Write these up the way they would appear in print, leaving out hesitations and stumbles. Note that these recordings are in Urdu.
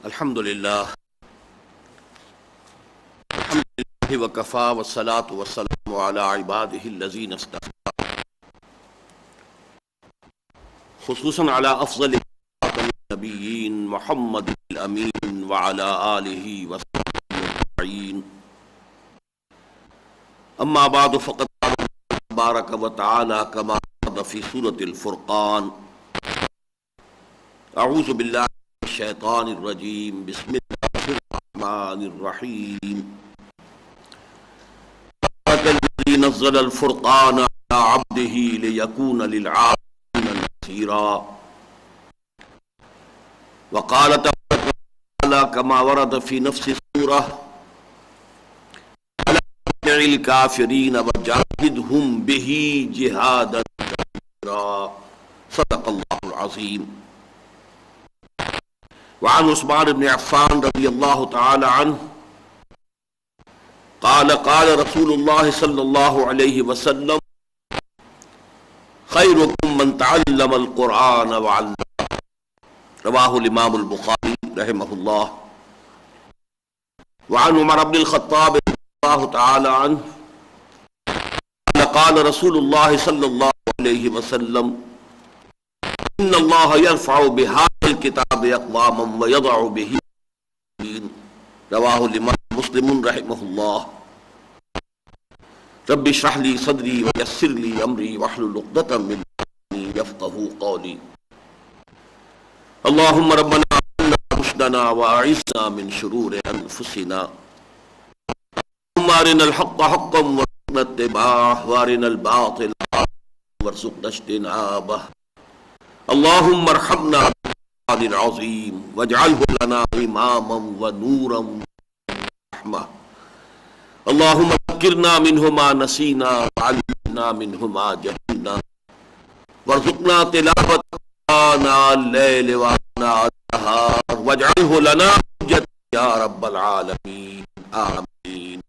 الحمدللہ وکفا والصلاة والسلام علی عبادہ الذین اصطفی، خصوصاً علی افضل النبیین محمد الامین وعلی آلہ وصحبہ اجمعین، اما بعد فقد قال تبارک وتعالی کما ورد فی سورۃ الفرقان، اعوذ باللہ من الشیطان الرجیم، بسم اللہ الرحمن الرحیم، الذي نزل الفرقان على عبده ليكون للعالمين نذيرا، وقال تعالى كما ورد في نفس السورة ولا تطع الكافرين وجاهدهم به جهادا كبيرا، صدق الله العظيم. وعن عثمان بن عفان رضي الله تعالى عنه قال قال رسول الله صلى الله عليه وسلم خيركم من تعلم القرآن وعلمه، رواه الإمام البخاري رحمه الله. وعن عمر بن الخطاب رضي الله تعالى عنه قال رسول الله صلى الله عليه وسلم إن الله يرفع بهذا الكتاب أقواما ويضع به، رواه الإمام مسلم رحمه الله. رب اشرح لي صدري ويسر لي امري واحلل عقدة من لساني يفقهوا قولي. اللهم ربنا آتنا رشدنا واعصمنا من شرور انفسنا، اللهم ارنا الحق حقا وارزقنا اتباعه وارنا الباطل باطلا وارزقنا اجتنابه. اللهم ارحمنا بالقرآن العظيم واجعله لنا اماما ونورا ورحمة. اللهم ذكرنا منه ما نسينا وعلمنا منه ما جهلنا وارزقنا تلاوته آناء الليل وآناء النهار واجعله لنا حجة يا رب العالمين، آمين.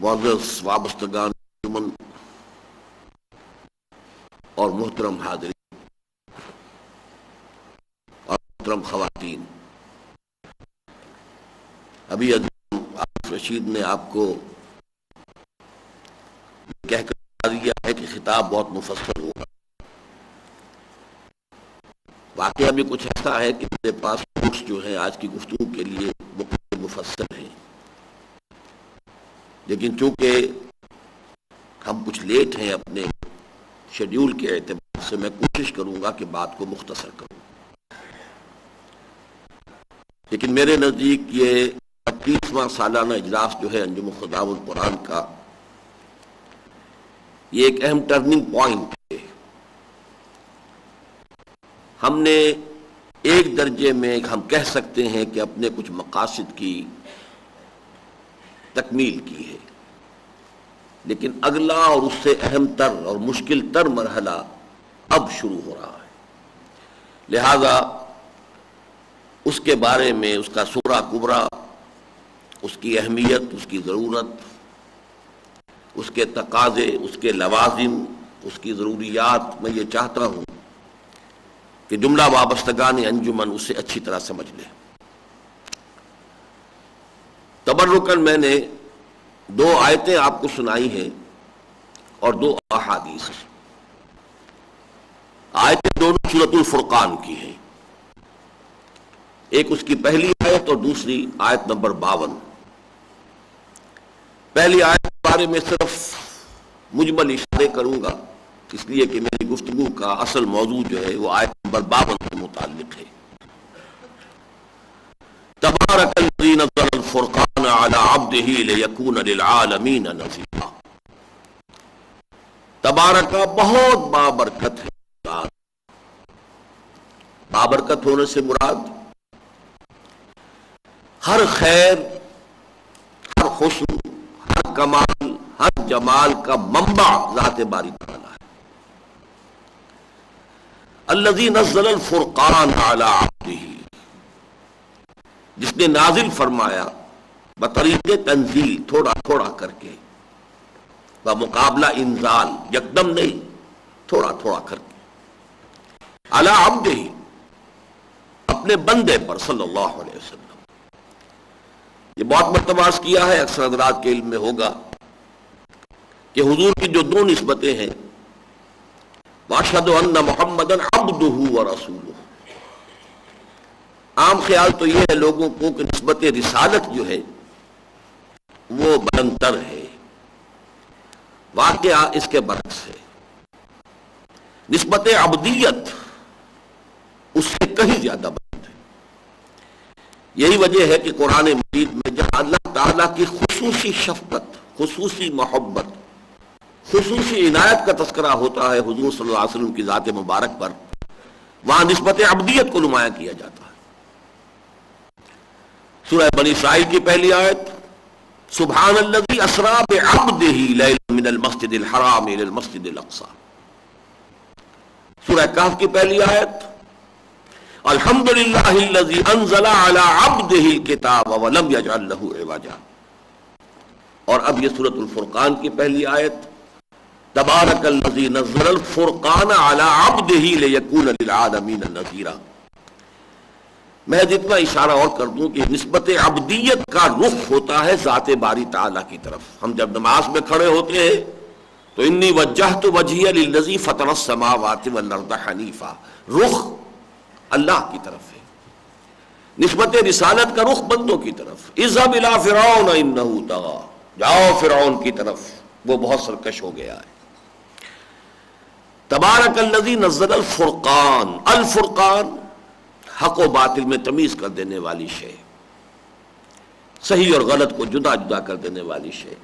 معزز وابستگان انجمن اور محترم حاضرین اور محترم خواتین، ابھی عارف رشید نے آپ کو کہہ کر دیا ہے کہ خطاب بہت مفصل ہوگا. واقعہ بھی کچھ ایسا ہے کہ میرے پاس نوٹس جو ہیں آج کی گفتگو کے لیے وہ مفصل ہیں، لیکن چونکہ ہم کچھ لیٹ ہیں اپنے شیڈیول کے اعتبار سے، میں کوشش کروں گا کہ بات کو مختصر کروں. لیکن میرے نزدیک یہ 25واں سالانہ اجلاس جو ہے انجم خطاب القرآن کا، یہ ایک اہم ٹرننگ پوائنٹ ہے. ہم نے ایک درجے میں ہم کہہ سکتے ہیں کہ اپنے کچھ مقاصد کی تکمیل کی ہے، لیکن اگلا اور اس سے اہم تر اور مشکل تر مرحلہ اب شروع ہو رہا ہے. لہذا اس کے بارے میں اس کا سورہ کبریٰ، اس کی اہمیت، اس کی ضرورت، اس کے تقاضے، اس کے لوازم، اس کی ضروریات، میں یہ چاہتا ہوں کہ جملہ وابستگان انجمن اسے اچھی طرح سمجھ لیں. تبرکاً میں نے 2 آیتیں آپ کو سنائی ہیں اور 2 احادیث. آیتیں دونوں سورۃ الفرقان کی ہیں، ایک اس کی پہلی آیت اور دوسری آیت نمبر 52. پہلی آیت کے بارے میں صرف مجمل اشارے کروں گا، اس لیے کہ میری گفتگو کا اصل موضوع جو ہے وہ آیت نمبر 52 سے متعلق ہے. تبارک الذی نزل الفرقان علی عبدہ لیکون للعالمین نذیرا. تبارک بہت بابرکت ہے. بابرکت ہونے سے مراد ہر خیر، ہر حسن، ہر کمال، ہر جمال کا منبع ذات باری تعالی ہے. الذی نزل الفرقان علی عبدہ، جس نے نازل فرمایا بطریق تنزیل، تھوڑا تھوڑا کر کے، بمقابلہ انزال، یکدم نہیں، تھوڑا تھوڑا کر کے، علی عبدہ، اپنے بندے پر صلی اللہ علیہ وسلم۔ یہ بہت مرتبہ عرض کیا ہے، اکثر حضرات کے علم میں ہوگا کہ حضور کی جو دو نسبتیں ہیں، واشہد ان محمدًا عبدہ ورسولہ، عام خیال تو یہ ہے لوگوں کو کہ نسبت رسالت جو ہے وہ بلندتر ہے، واقعہ اس کے برعکس ہے۔ نسبت عبدیت اس سے کہیں زیادہ بلند ہے۔ یہی وجہ ہے کہ قرآن مجید میں جہاں اللہ تعالیٰ کی خصوصی شفقت، خصوصی محبت، خصوصی عنایت کا تذکرہ ہوتا ہے حضور صلی اللہ علیہ وسلم کی ذات مبارک پر، وہاں نسبت عبدیت کو نمایاں کیا جاتا ہے۔ سورہ بنی اسرائیل کی پہلی آیت، سبحان الذی اسریٰ بعبدہ لیلا من المسجد الحرام الی المسجد الاقصی۔ سورہ کہف کی پہلی آیت، الحمدللہ الذی انزل علی عبدہ الکتاب ولم یجعل لہ عوجا۔ اور اب یہ سورۃ الفرقان کی پہلی آیت، تبارک الذی نزل الفرقان علی عبدہ لیکون للعالمین نذیرا۔ میں جتنا اشارہ اور کر دوں کہ نسبت عبدیت کا رخ ہوتا ہے ذات باری تعالیٰ کی طرف۔ ہم جب نماز میں کھڑے ہوتے ہیں تو انی وجہت وجہی للذی فطر السماوات والارض حنیفا، رخ اللہ کی طرف ہے۔ نسبت رسالت کا رخ بندوں کی طرف، اذهب الی فرعون انہ طغی، جاؤ فرعون کی طرف، وہ بہت سرکش ہو گیا ہے۔ تبارک الذی نزل الفرقان، الفرقان حق و باطل میں تمیز کر دینے والی شے، صحیح اور غلط کو جدا جدا کر دینے والی شے،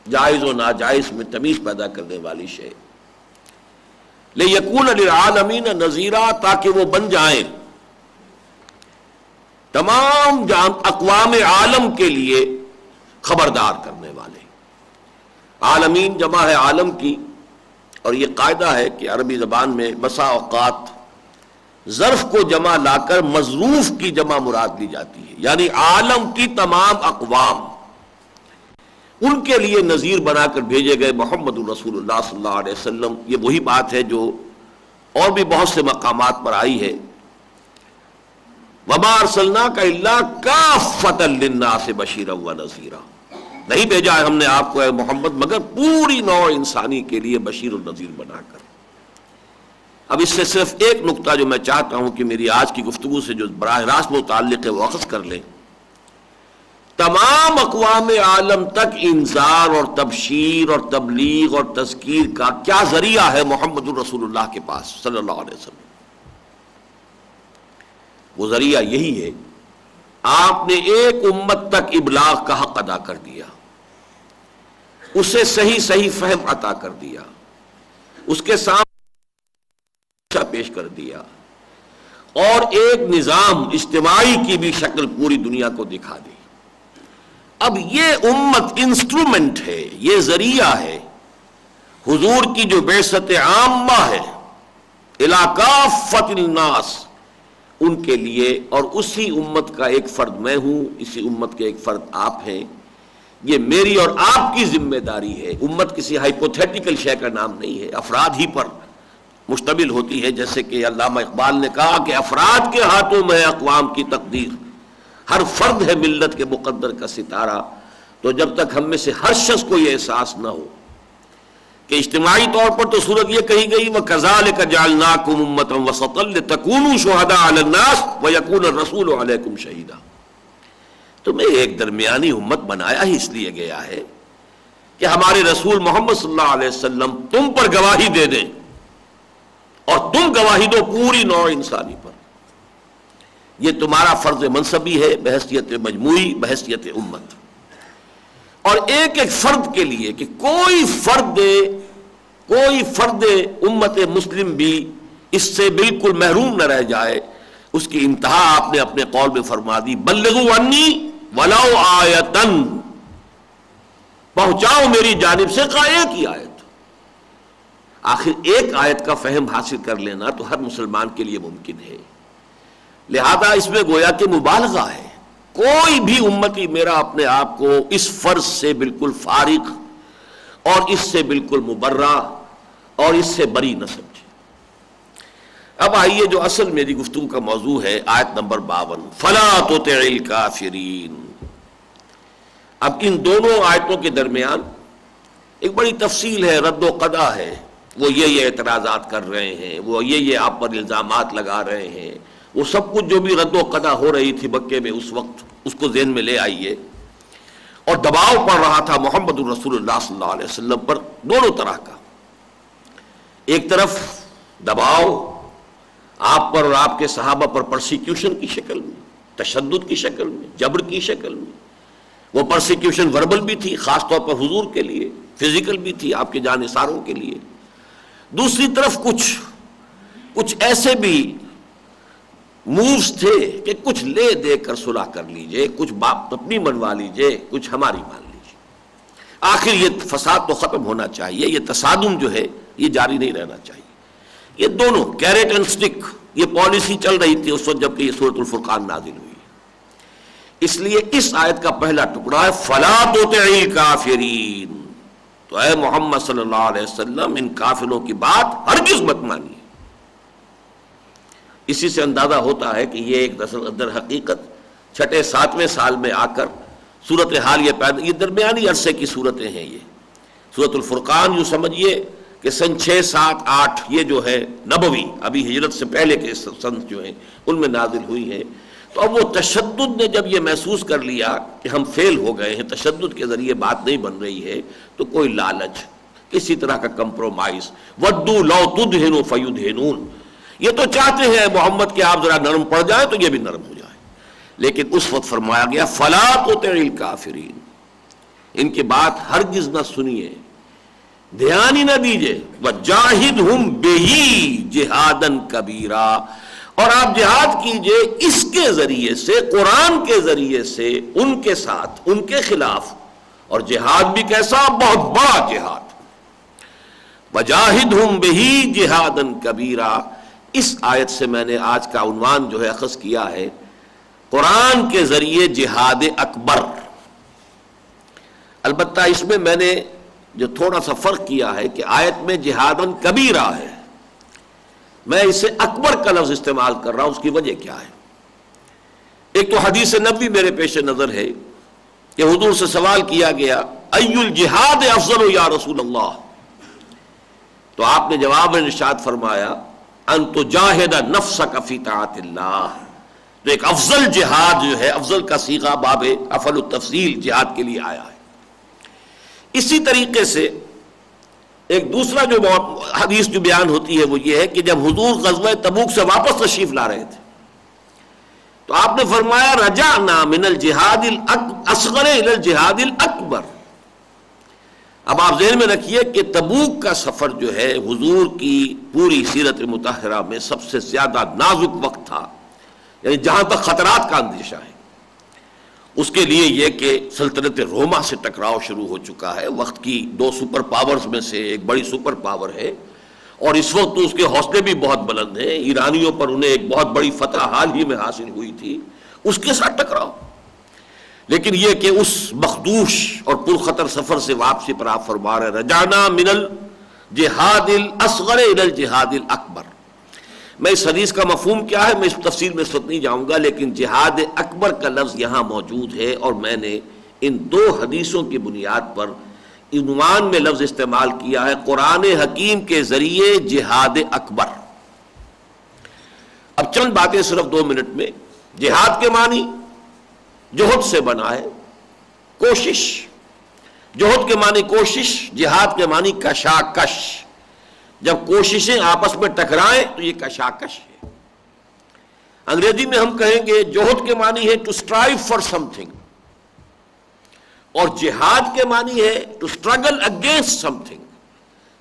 جائز و ناجائز میں تمیز پیدا کرنے والی شے، لیکون للعالمین نذیرا، تاکہ وہ بن جائیں تمام اقوام عالم کے لیے خبردار کرنے والے۔ عالمین جمع ہے عالم کی، اور یہ قاعدہ ہے کہ عربی زبان میں بسا اوقات ظرف کو جمع لا کر مظروف کی جمع مراد لی جاتی ہے، یعنی عالم کی تمام اقوام، ان کے لیے نذیر بنا کر بھیجے گئے محمد رسول اللہ صلی اللہ علیہ وسلم۔ یہ وہی بات ہے جو اور بھی بہت سے مقامات پر آئی ہے، وما ارسلناک الا کافۃ للناس بشیرا ونذیرا، نہیں بھیجا ہے ہم نے آپ کو اے محمد مگر پوری نوع انسانی کے لیے بشیر و نذیر بنا کر۔ اب اس سے صرف ایک نقطہ جو میں چاہتا ہوں کہ میری آج کی گفتگو سے جو براہ راست متعلق ہے وہ اخذ کر لیں۔ تمام اقوام عالم تک انذار اور تبشیر اور تبلیغ اور تذکیر کا کیا ذریعہ ہے محمد الرسول اللہ کے پاس صلی اللہ علیہ وسلم؟ وہ ذریعہ یہی ہے، آپ نے ایک امت تک ابلاغ کا حق ادا کر دیا، اسے صحیح فہم عطا کر دیا، اس کے سامنے پیش کر دیا، اور ایک نظام اجتماعی کی بھی شکل پوری دنیا کو دکھا دی۔ اب یہ امت انسٹرومنٹ ہے، یہ ذریعہ ہے حضور کی جو بعثت عامہ ہے الی کافۃ الناس، ان کے لیے، اور اسی امت کا ایک فرد میں ہوں، اسی امت کے ایک فرد آپ ہیں۔ یہ میری اور آپ کی ذمہ داری ہے۔ امت کسی ہائپوتھیٹیکل شے کا نام نہیں ہے، افراد ہی پر مشتمل ہوتی ہے، جیسے کہ علامہ اقبال نے کہا کہ افراد کے ہاتھوں میں ہے اقوام کی تقدیر، ہر فرد ہے ملت کے مقدر کا ستارہ۔ تو جب تک ہم میں سے ہر شخص کو یہ احساس نہ ہو کہ اجتماعی طور پر تو صورت یہ کہی گئی وَكَذَلِكَ جَعَلْنَاكُمْ أُمَّةً وَسَطًا لِتَكُونُوا شُهَدَاءَ عَلَى النَّاسِ وَيَكُونَ الرَّسُولُ عَلَيْكُمْ شَهِيدًا۔ تمہیں ایک درمیانی امت بنایا ہی اس لیے گیا ہے کہ ہمارے رسول محمد صلی اللہ علیہ وسلم تم پر گواہی دے دیں، اور تم گواہی دو پوری نوع انسانی پر۔ یہ تمہارا فرض منصبی ہے بحیثیت مجموعی، بحیثیت امت، اور ایک ایک فرد کے لیے کہ کوئی فرد امت مسلم بھی اس سے بالکل محروم نہ رہ جائے، اس کی انتہا آپ نے اپنے قول میں فرما دی، بلغوا عنی ولو آیۃ، پہنچاؤ میری جانب سے ایک ہی آیت۔ آخر ایک آیت کا فہم حاصل کر لینا تو ہر مسلمان کے لیے ممکن ہے، لہذا اس میں گویا کہ مبالغہ ہے، کوئی بھی امتی میرا اپنے آپ کو اس فرض سے بالکل فارغ اور اس سے بالکل مبرہ اور اس سے بری نہ سمجھے۔ اب آئیے جو اصل میری گفتگو کا موضوع ہے، آیت نمبر 52، فَلَا تُطِعِ الْكَافِرِينَ۔ اب ان دونوں آیتوں کے درمیان ایک بڑی تفصیل ہے، رد و قضا ہے، وہ یہ اعتراضات کر رہے ہیں، وہ یہ آپ پر الزامات لگا رہے ہیں، وہ سب کچھ جو بھی رد و قضا ہو رہی تھی مکے میں اس وقت، اس کو ذہن میں لے آئیے۔ اور دباؤ پڑ رہا تھا محمد الرسول اللہ صلی اللہ علیہ وسلم پر دونوں طرح کا، ایک طرف دباؤ آپ پر اور آپ کے صحابہ پر پرسیکیوشن کی شکل میں، تشدد کی شکل میں، جبر کی شکل میں۔ وہ پرسیکیوشن وربل بھی تھی، خاص طور پر حضور کے لیے، فزیکل بھی تھی آپ کے جانثاروں کے لیے۔ دوسری طرف کچھ ایسے بھی مووز تھے کہ کچھ لے دے کر صلح کر لیجئے، کچھ باپ اپنی منوا لیجئے، کچھ ہماری مان لیجئے۔ آخر یہ فساد تو ختم ہونا چاہیے، یہ تصادم جو ہے یہ جاری نہیں رہنا چاہیے۔ یہ دونوں کیرٹ اینڈ سٹک، یہ پالیسی چل رہی تھی اس وقت جب کہ یہ سورۃ الفرقان نازل ہوئی۔ اس لیے اس آیت کا پہلا ٹکڑا ہے فَلَا تُطِعِ الْكَافِرِينَ، تو اے محمد صلی اللہ علیہ وسلم ان کافروں کی بات ہرگز مت مانیے۔ اسی سے اندازہ ہوتا ہے کہ یہ ایک در حقیقت 6 7ویں سال میں آ کر صورتحال یہ درمیانی عرصے کی صورتیں ہیں۔ یہ سورۃ الفرقان یوں سمجھیے کہ سن 6 7 8 یہ جو ہے نبوی، ابھی ہجرت سے پہلے کے سن جو ہیں ان میں نازل ہوئی ہیں۔ تو اب وہ تشدد نے جب یہ محسوس کر لیا کہ ہم فیل ہو گئے ہیں، تشدد کے ذریعے بات نہیں بن رہی ہے، تو کوئی لالچ، کسی طرح کا کمپرومائز، وَدُّوا لَوْ تُدْهِنُوا فَيُدْهِنُونَ، یہ تو چاہتے ہیں محمد کہ آپ ذرا نرم پڑ جائیں تو یہ بھی نرم ہو جائے، لیکن اس وقت فرمایا گیا فَلَا تُطِعِ الْكَافِرِينَ، ان کی بات ہرگز نہ سنیے، دھیان ہی نہ دیجئے، وَجَاهِدْهُمْ بِهِ جِهَادًا كَبِيرًا، اور آپ جہاد کیجئے اس کے ذریعے سے، قرآن کے ذریعے سے ان کے ساتھ، ان کے خلاف، اور جہاد بھی کیسا، بہت بڑا جہاد۔ وَجَاهِدْهُمْ بِهِ جِهَادًا كَبِيرًا، اس آیت سے میں نے آج کا عنوان جو ہے اخذ کیا ہے قرآن کے ذریعے جہاد اکبر۔ البتہ اس میں نے جو تھوڑا سا فرق کیا ہے کہ آیت میں جہادًا کبیرہ ہے، میں اسے اکبر کا لفظ استعمال کر رہا ہوں، اس کی وجہ کیا ہے؟ ایک تو حدیث نبوی میرے پیش نظر ہے کہ حضور سے سوال کیا گیا ای الجہاد افضل یا رسول اللہ، تو آپ نے جواب میں ارشاد فرمایا ان تجاہد نفسک فی طاعت اللہ، تو ایک افضل جہاد جو ہے، افضل کا صیغہ باب افعل التفضیل جہاد کے لیے آیا ہے۔ اسی طریقے سے ایک دوسرا جو حدیث جو بیان ہوتی ہے وہ یہ ہے کہ جب حضور غزوہ تبوک سے واپس تشریف لا رہے تھے تو آپ نے فرمایا رجعنا من الجہاد الاصغر الى الجہاد الاکبر۔ اب آپ ذہن میں رکھیے کہ تبوک کا سفر جو ہے حضور کی پوری سیرت مطہرہ میں سب سے زیادہ نازک وقت تھا، یعنی جہاں تک خطرات کا اندیشہ ہے۔ اس کے لیے یہ کہ سلطنت روما سے ٹکراؤ شروع ہو چکا ہے، وقت کی 2 سپر پاورز میں سے ایک بڑی سپر پاور ہے، اور اس وقت تو اس کے حوصلے بھی بہت بلند ہیں، ایرانیوں پر انہیں ایک بہت بڑی فتح حال ہی میں حاصل ہوئی تھی، اس کے ساتھ ٹکراؤ۔ لیکن یہ کہ اس مخدوش اور پرخطر سفر سے واپسی پر آپ فرما رہے رجعنا من الجہاد الاصغر الى الجہاد الاکبر۔ میں اس حدیث کا مفہوم کیا ہے میں اس تفصیل میں اس وقت نہیں جاؤں گا، لیکن جہاد اکبر کا لفظ یہاں موجود ہے، اور میں نے ان 2 حدیثوں کی بنیاد پر عنوان میں لفظ استعمال کیا ہے قرآن حکیم کے ذریعے جہاد اکبر۔ اب چند باتیں صرف 2 منٹ میں۔ جہاد کے معنی جوہد سے بنا ہے، کوشش، جوہد کے معنی کوشش، جہاد کے معنی کشاکش، جب کوششیں آپس میں ٹکرائیں تو یہ کشاکش ہے۔ انگریزی میں ہم کہیں گے جوہد کے معنی ہے to strive for something, اور جہاد کے معنی ہے to struggle against something.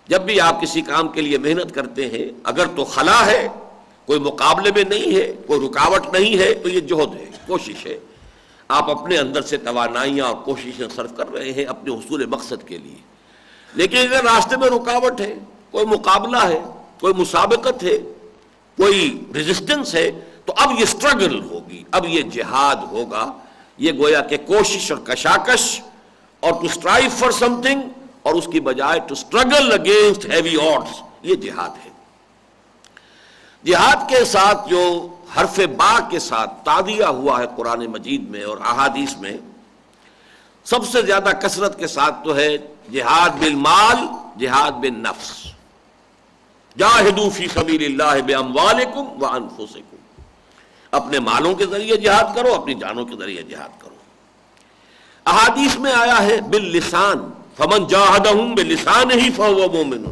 جب بھی آپ کسی کام کے لیے محنت کرتے ہیں، اگر تو خلا ہے، کوئی مقابلے میں نہیں ہے، کوئی رکاوٹ نہیں ہے، تو یہ جوہد ہے، کوشش ہے۔ آپ اپنے اندر سے توانائیاں اور کوششیں صرف کر رہے ہیں اپنے حصول مقصد کے لیے، لیکن اگر راستے میں رکاوٹ ہے، کوئی مقابلہ ہے، کوئی مسابقت ہے، کوئی ریزسٹنس ہے، تو اب یہ سٹرگل ہوگی، اب یہ جہاد ہوگا۔ یہ گویا کہ کوشش اور کشاکش اور to strive for something اور اس کی بجائے to struggle against heavy odds, یہ جہاد ہے۔ جہاد کے ساتھ جو حرف با کے ساتھ تعدیہ ہوا ہے قرآن مجید میں اور احادیث میں، سب سے زیادہ کثرت کے ساتھ تو ہے جہاد بالمال، جہاد بالنفس، جاہدوا فی سبیل اللہ باموالکم وانفسکم، اپنے مالوں کے ذریعے جہاد کرو، اپنی جانوں کے ذریعے جہاد کرو۔ احادیث میں آیا ہے باللسان، فمن جاہدہم بلسانہ فہو مومن،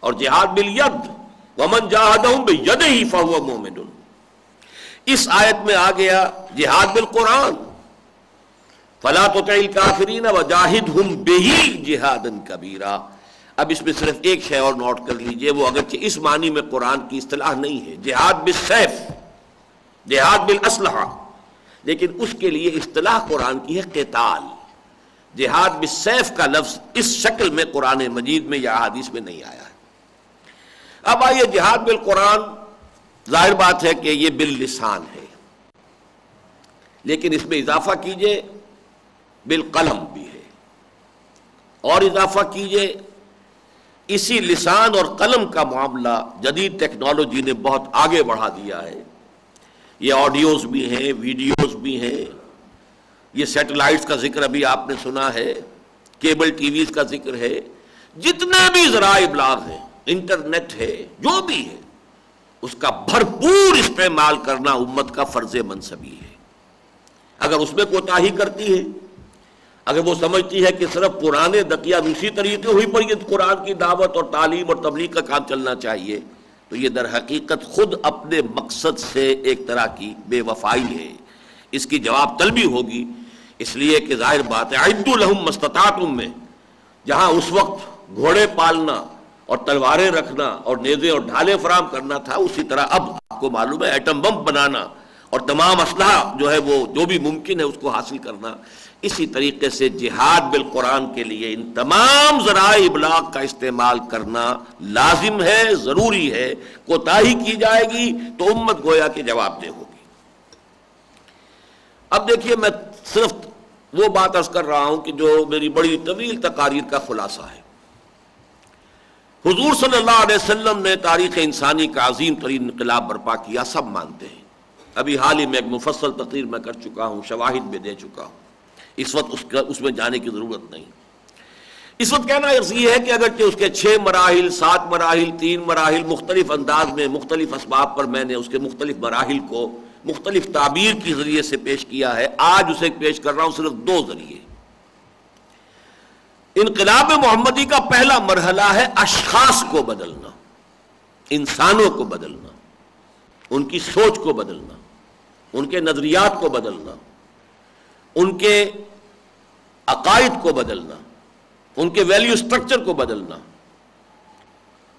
اور جہاد بالید، ومن جاہدہم بیدہ فہو مومن۔ اس آیت میں آ گیا جہاد بالقرآن، فلا تطع الکافرین وجاہدہم بہ جہادا کبیرا۔ اب اس میں صرف ایک شے اور نوٹ کر لیجئے، وہ اگرچہ اس معنی میں قرآن کی اصطلاح نہیں ہے، جہاد بالسیف، جہاد بالاسلحہ، لیکن اس کے لیے اصطلاح قرآن کی ہے قتال۔ جہاد بالسیف کا لفظ اس شکل میں قرآن مجید میں یا احادیث میں نہیں آیا ہے۔ اب آئیے جہاد بالقرآن، ظاہر بات ہے کہ یہ باللسان ہے، لیکن اس میں اضافہ کیجئے بالقلم بھی ہے، اور اضافہ کیجئے اسی لسان اور قلم کا معاملہ جدید ٹیکنالوجی نے بہت آگے بڑھا دیا ہے۔ یہ آڈیوز بھی ہیں، ویڈیوز بھی ہیں، یہ سیٹلائٹس کا ذکر ابھی آپ نے سنا ہے، کیبل ٹی ویز کا ذکر ہے، جتنے بھی ذرائع ابلاغ ہیں، انٹرنیٹ ہے، جو بھی ہے، اس کا بھرپور استعمال کرنا امت کا فرض منصبی ہے۔ اگر اس میں کوتاہی کرتی ہے، اگر وہ سمجھتی ہے کہ صرف پرانے دقیانوسی طریقے ہوئی پر یہ قرآن کی دعوت اور تعلیم اور تبلیغ کا کام چلنا چاہیے، تو یہ در حقیقت خود اپنے مقصد سے ایک طرح کی بے وفائی ہے۔ اس کی جواب طلبی ہوگی، اس لیے کہ ظاہر بات ہے اعدوا لہم ما استطعتم میں جہاں اس وقت گھوڑے پالنا اور تلواریں رکھنا اور نیزے اور ڈھالیں فراہم کرنا تھا، اسی طرح اب آپ کو معلوم ہے ایٹم بم بنانا اور تمام اسلحہ جو ہے وہ جو بھی ممکن ہے اس کو حاصل کرنا۔ اسی طریقے سے جہاد بالقرآن کے لیے ان تمام ذرائع ابلاغ کا استعمال کرنا لازم ہے، ضروری ہے۔ کوتاہی کی جائے گی تو امت گویا کہ جواب دہ ہوگی۔ اب دیکھیے، میں صرف وہ بات عرض کر رہا ہوں کہ جو میری بڑی طویل تقاریر کا خلاصہ ہے۔ حضور صلی اللہ علیہ وسلم نے تاریخ انسانی کا عظیم ترین انقلاب برپا کیا، سب مانتے ہیں۔ ابھی حال ہی میں ایک مفصل تقریر میں کر چکا ہوں، شواہد بھی دے چکا ہوں، اس وقت اس میں جانے کی ضرورت نہیں۔ اس وقت کہنا یہ ہے کہ اگرچہ اس کے 6 مراحل، 7 مراحل، 3 مراحل مختلف انداز میں مختلف اسباب پر میں نے اس کے مختلف مراحل کو مختلف تعبیر کی ذریعے سے پیش کیا ہے، آج اسے پیش کر رہا ہوں صرف 2 ذریعے۔ انقلاب محمدی کا پہلا مرحلہ ہے اشخاص کو بدلنا، انسانوں کو بدلنا، ان کی سوچ کو بدلنا، ان کے نظریات کو بدلنا، ان کے عقائد کو بدلنا، ان کے ویلیو سٹرکچر کو بدلنا،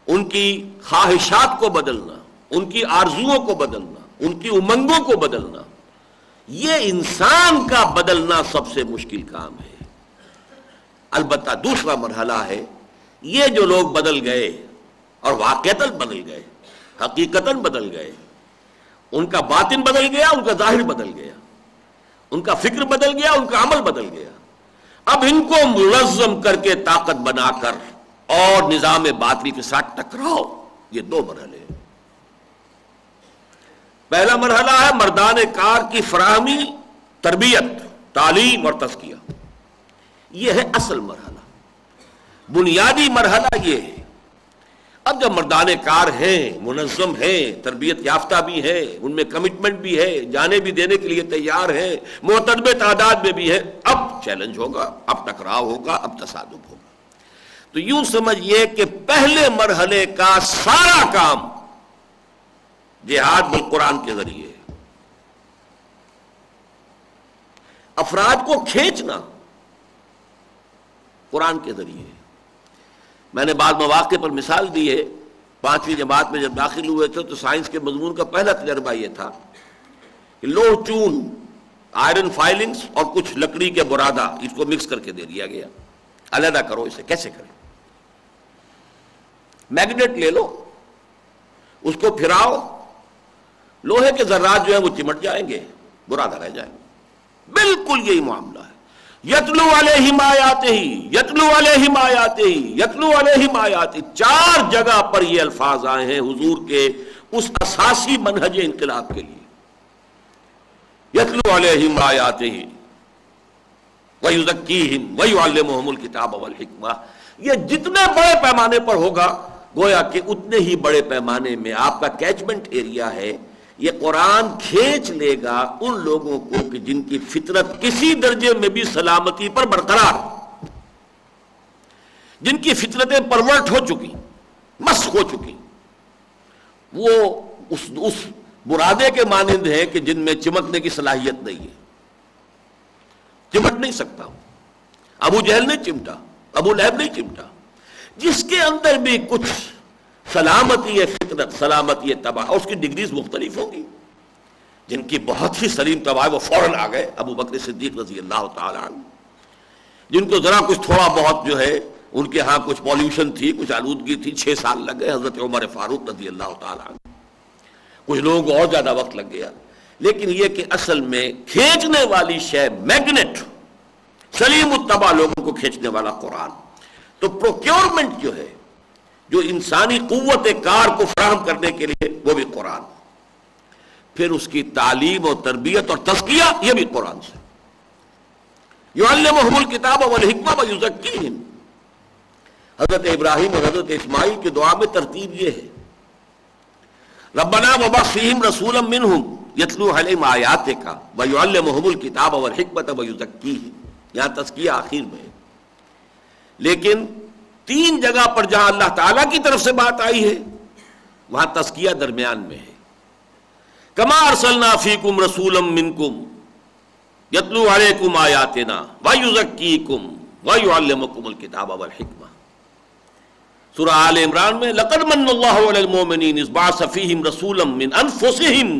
ان کی خواہشات کو بدلنا، ان کی آرزوؤں کو بدلنا، ان کی امنگوں کو بدلنا۔ یہ انسان کا بدلنا سب سے مشکل کام ہے۔ البتہ دوسرا مرحلہ ہے یہ جو لوگ بدل گئے اور واقعتاً بدل گئے، حقیقتاً بدل گئے، ان کا باطن بدل گیا، ان کا ظاہر بدل گیا، ان کا فکر بدل گیا، ان کا عمل بدل گیا۔ اب ان کو منظم کر کے طاقت بنا کر اور نظام باطلی کے ساتھ ٹکراؤ، یہ 2 مرحلے ہیں۔ پہلا مرحلہ ہے مردان کار کی فراہمی، تربیت، تعلیم اور تزکیہ، یہ ہے اصل مرحلہ، بنیادی مرحلہ یہ ہے۔ اب جب مردان کار ہیں، منظم ہیں، تربیت یافتہ بھی ہیں، ان میں کمٹمنٹ بھی ہے، جانے بھی دینے کے لیے تیار ہیں، معتدب تعداد میں بھی ہے، اب چیلنج ہوگا، اب ٹکراؤ ہوگا، اب تصادم ہوگا۔ تو یوں سمجھئے کہ پہلے مرحلے کا سارا کام جہاد بالقرآن کے ذریعے، افراد کو کھینچنا قرآن کے ذریعے۔ میں نے بعض مواقع پر مثال دی ہے، 5ویں جماعت میں جب داخل ہوئے تھے تو سائنس کے مضمون کا پہلا تجربہ یہ تھا کہ لوہ چون، آئرن فائلنگز اور کچھ لکڑی کے برادہ، اس کو مکس کر کے دے دیا گیا، علیحدہ کرو اسے، کیسے کریں؟ میگنیٹ لے لو، اس کو پھراؤ، لوہے کے ذرات جو ہیں وہ چمٹ جائیں گے، برادہ رہ جائیں گے۔ بالکل یہی معاملہ ہے. یتلو علیہم آیاتہ یتلو علیہم آیاتہ یتلو علیہم آیاتہ، 4 جگہ پر یہ الفاظ آئے ہیں حضور کے اس اساسی منہج انقلاب کے لیے. یتلو علیہم آیاتہ ویزکیہم ویعلمہم الکتاب والحکمہ. یہ جتنے بڑے پیمانے پر ہوگا گویا کہ اتنے ہی بڑے پیمانے میں آپ کا کیچمنٹ ایریا ہے. یہ قرآن کھینچ لے گا ان لوگوں کو کہ جن کی فطرت کسی درجے میں بھی سلامتی پر برقرار، جن کی فطرتیں پرورٹ ہو چکی، مسخ ہو چکی. وہ اس برادے کے مانند ہیں کہ جن میں چمکنے کی صلاحیت نہیں ہے، چمٹ نہیں سکتا. ابو جہل نہیں چمٹا، ابو لہب نہیں چمٹا. جس کے اندر بھی کچھ سلامتی ہے فطرت، سلامتی ہے طبع، اور اس کی ڈگریز مختلف ہوں گی. جن کی بہت ہی سلیم طبع ہے وہ فوراً آ گئے، ابو بکر صدیق رضی اللہ تعالیٰ عنہ. جن کو ذرا کچھ تھوڑا بہت جو ہے ان کے ہاں کچھ پالیوشن تھی، کچھ آلودگی تھی، 6 سال لگ گئے، حضرت عمر فاروق رضی اللہ تعالیٰ عنہ. کچھ لوگوں کو اور زیادہ وقت لگ گیا. لیکن یہ کہ اصل میں کھینچنے والی شے میگنیٹ، سلیم الطبع لوگوں کو کھینچنے والا قرآن. تو پروکیورمنٹ جو ہے، جو انسانی قوت کار کو فراہم کرنے کے لیے، وہ بھی قرآن. پھر اس کی تعلیم اور تربیت اور تزکیہ، یہ بھی قرآن سے. یعلمہم الکتاب والحکمہ ویزکیہم. حضرت ابراہیم اور حضرت اسماعیل کی دعا میں ترتیب یہ ہے، ربنا وبعث فیہم رسولا منہم یتلو علیہم آیاتک ویعلمہم الکتاب والحکمہ ویزکیہم. یہاں تزکیہ آخر میں ہے. لیکن 3 جگہ پر جہاں اللہ تعالیٰ کی طرف سے بات آئی ہے وہاں تزکیہ درمیان میں ہے. کما ارسلنا فیکم رسولا منکم یتلو علیکم آیاتنا ویزکیکم ویعلمکم الکتاب والحکمہ. سورہ آل عمران میں لقد من اللہ علی المؤمنین اذ بعث فیہم رسولا من انفسہم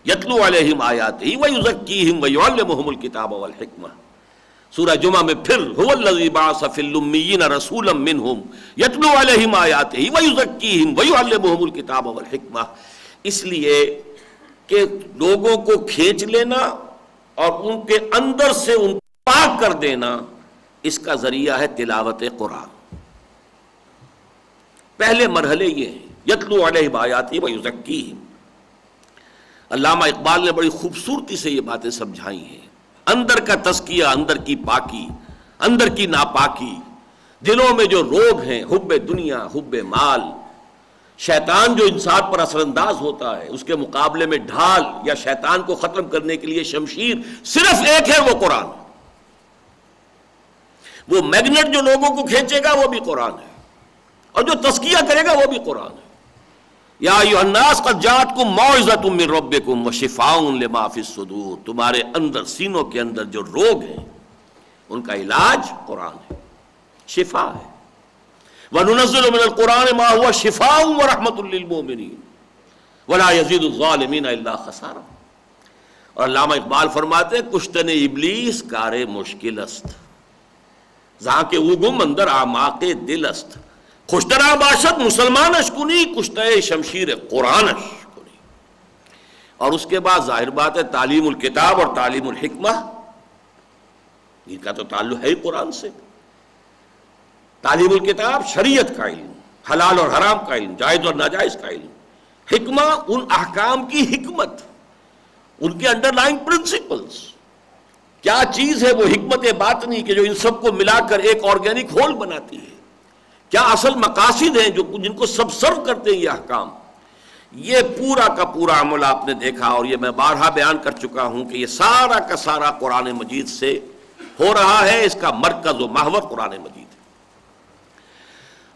یتلو علیہم آیاتہ ویزکیہم ویعلمہم الکتاب والحکمہ. سورہ جمعہ میں پھر هو الذی بعث فی الامیین رسولا منہم یتلو علیہم آیاتہ ویزکیہم ویعلمہم الکتاب والحکمہ. اس لیے کہ لوگوں کو کھینچ لینا اور ان کے اندر سے ان کو پاک کر دینا، اس کا ذریعہ ہے تلاوت قرآن. پہلے مرحلے یہ ہیں، یتلو علیہم آیاتہ ویزکیہم. علامہ اقبال نے بڑی خوبصورتی سے یہ باتیں سمجھائی ہیں. اندر کا تزکیہ، اندر کی پاکی، اندر کی ناپاکی، دلوں میں جو روگ ہیں، حب دنیا، حب مال، شیطان جو انسان پر اثر انداز ہوتا ہے، اس کے مقابلے میں ڈھال یا شیطان کو ختم کرنے کے لیے شمشیر صرف ایک ہے، وہ قرآن. وہ میگنیٹ جو لوگوں کو کھینچے گا وہ بھی قرآن ہے، اور جو تزکیہ کرے گا وہ بھی قرآن ہے. یا ایھا الناس قد جاءتکم موعظۃ من ربکم وشفاء لما فی الصدور. تمہارے اندر، سینوں کے اندر جو روگ ہیں ان کا علاج قرآن ہے، شفا ہے. وَنُنَزِّلُ مِنَ الْقُرْآنِ مَا هُوَ شِفَاءٌ وَرَحْمَةٌ لِّلْمُؤْمِنِينَ وَلَا يَزِيدُ الظَّالِمِينَ إِلَّا خَسَارًا. اور علامہ اقبال فرماتے ہیں کشتن ابلیس کار مشکل است، زاں کے اوگم اندر اعماق دل است. خوشترا باشد مسلمانش کنی کشتہ شمشیر قرآنش کنی. اور اس کے بعد ظاہر بات ہے تعلیم الکتاب اور تعلیم الحکمہ، ان کا تو تعلق ہے قرآن سے. تعلیم الکتاب شریعت کا علم، حلال اور حرام کا علم، جائز اور ناجائز کا علم. حکمہ ان احکام کی حکمت، ان کے انڈر لائن پرنسپلز. کیا چیز ہے وہ حکمت باطنی کہ جو ان سب کو ملا کر ایک آرگینک ہول بناتی ہے؟ کیا اصل مقاصد ہیں جو جن کو سب سرو کرتے ہیں یہ احکام؟ یہ پورا کا پورا عمل آپ نے دیکھا، اور یہ میں بارہا بیان کر چکا ہوں کہ یہ سارا کا سارا قرآن مجید سے ہو رہا ہے. اس کا مرکز و محور قرآن مجید ہے.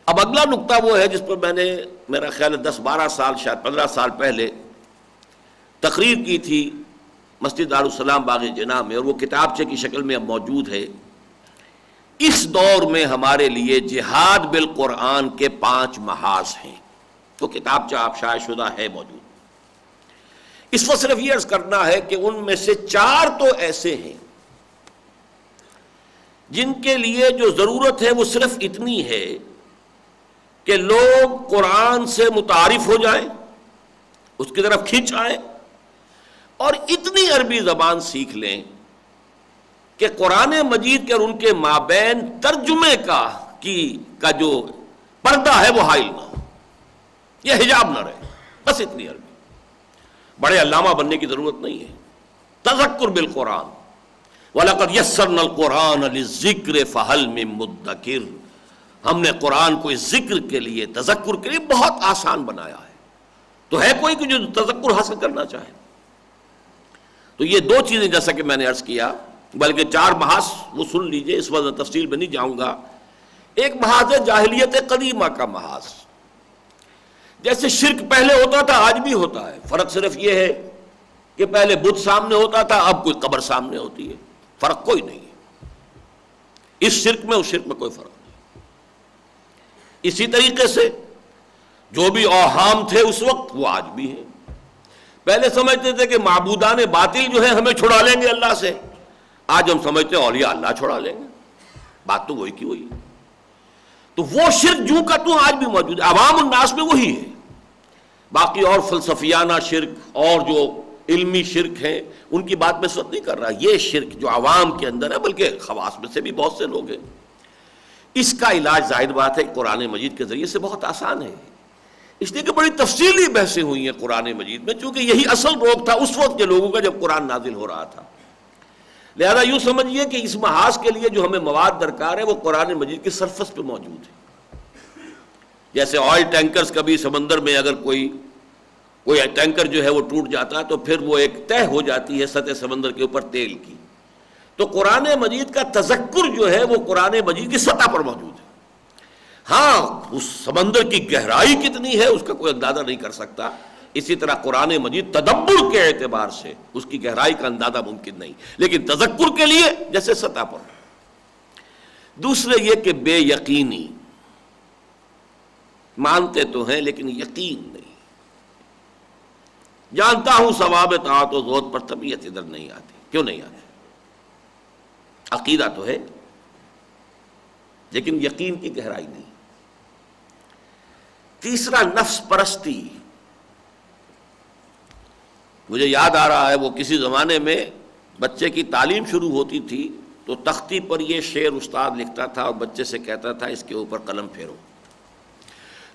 اب اگلا نقطہ وہ ہے جس پر میں نے میرا خیال ہے 10-12 سال شاید 15 سال پہلے تقریر کی تھی مسجد دارالسلام باغ جناح میں، اور وہ کتابچے کی شکل میں اب موجود ہے. اس دور میں ہمارے لیے جہاد بالقرآن کے 5 محاذ ہیں. تو کتابچہ آپ شائع شدہ ہے موجود. اس وقت صرف یہ عرض کرنا ہے کہ ان میں سے 4 تو ایسے ہیں جن کے لیے جو ضرورت ہے وہ صرف اتنی ہے کہ لوگ قرآن سے متعارف ہو جائیں، اس کی طرف کھنچ آئیں، اور اتنی عربی زبان سیکھ لیں کہ قرآن مجید کے اور ان کے مابین ترجمے کا جو پردہ ہے وہ حائل نہ ہو، یہ حجاب نہ رہے، بس اتنی عربی. بڑے علامہ بننے کی ضرورت نہیں ہے. تذکر بالقرآن، وَلَقَدْ يَسَّرْنَا الْقُرْآنَ لِلذِّكْرِ فَهَلْ مِن مُدَّكِرٍ، ہم نے قرآن کو اس ذکر کے لیے، تذکر کے لیے بہت آسان بنایا ہے. تو ہے کوئی کہ جو تذکر حاصل کرنا چاہے؟ تو یہ دو چیزیں جیسا کہ میں نے عرض کیا، بلکہ 4 محاذ وہ سن لیجئے، اس وقت تفصیل میں نہیں جاؤں گا. ایک محاذ ہے جاہلیت قدیمہ کا محاذ. جیسے شرک پہلے ہوتا تھا آج بھی ہوتا ہے، فرق صرف یہ ہے کہ پہلے بت سامنے ہوتا تھا، اب کوئی قبر سامنے ہوتی ہے. فرق کوئی نہیں ہے اس شرک میں، اس شرک میں کوئی فرق نہیں. اسی طریقے سے جو بھی اوہام تھے اس وقت وہ آج بھی ہیں. پہلے سمجھتے تھے کہ معبودان باطل جو ہیں ہمیں چھڑا لیں گے اللہ سے، آج ہم سمجھتے ہیں اولیاء اللہ چھڑا لیں گے. بات تو وہی کی وہی. تو وہ شرک جو کا تو آج بھی موجود ہے، عوام الناس میں وہی ہے. باقی اور فلسفیانہ شرک اور جو علمی شرک ہیں ان کی بات میں اس وقت نہیں کر رہا. یہ شرک جو عوام کے اندر ہے، بلکہ خواص میں سے بھی بہت سے لوگ ہیں، اس کا علاج ظاہر بات ہے قرآن مجید کے ذریعے سے بہت آسان ہے. اس لیے کہ بڑی تفصیلی بحثیں ہوئی ہیں قرآن مجید میں، چونکہ یہی اصل روگ تھا اس وقت کے لوگوں کا جب قرآن نازل ہو رہا تھا. لہذا یوں سمجھیے کہ اس محاذ کے لیے جو ہمیں مواد درکار ہے وہ قرآن مجید کی سرفس پہ موجود ہے. جیسے آئل ٹینکرز کبھی سمندر میں اگر کوئی ٹینکر جو ہے وہ ٹوٹ جاتا ہے تو پھر وہ ایک تہ ہو جاتی ہے سطح سمندر کے اوپر تیل کی. تو قرآن مجید کا تذکر جو ہے وہ قرآن مجید کی سطح پر موجود ہے. ہاں اس سمندر کی گہرائی کتنی ہے اس کا کوئی اندازہ نہیں کر سکتا. اسی طرح قرآن مجید تدبر کے اعتبار سے اس کی گہرائی کا اندازہ ممکن نہیں، لیکن تذکر کے لیے جیسے سطح پر. دوسرے یہ کہ بے یقینی، مانتے تو ہیں لیکن یقین نہیں. جانتا ہوں ثواب طاعت و زہد پر طبیعت ادھر نہیں آتی. کیوں نہیں آتی؟ عقیدہ تو ہے لیکن یقین کی گہرائی نہیں. تیسرا نفس پرستی. مجھے یاد آ رہا ہے وہ کسی زمانے میں بچے کی تعلیم شروع ہوتی تھی تو تختی پر یہ شعر استاد لکھتا تھا اور بچے سے کہتا تھا اس کے اوپر قلم پھیرو.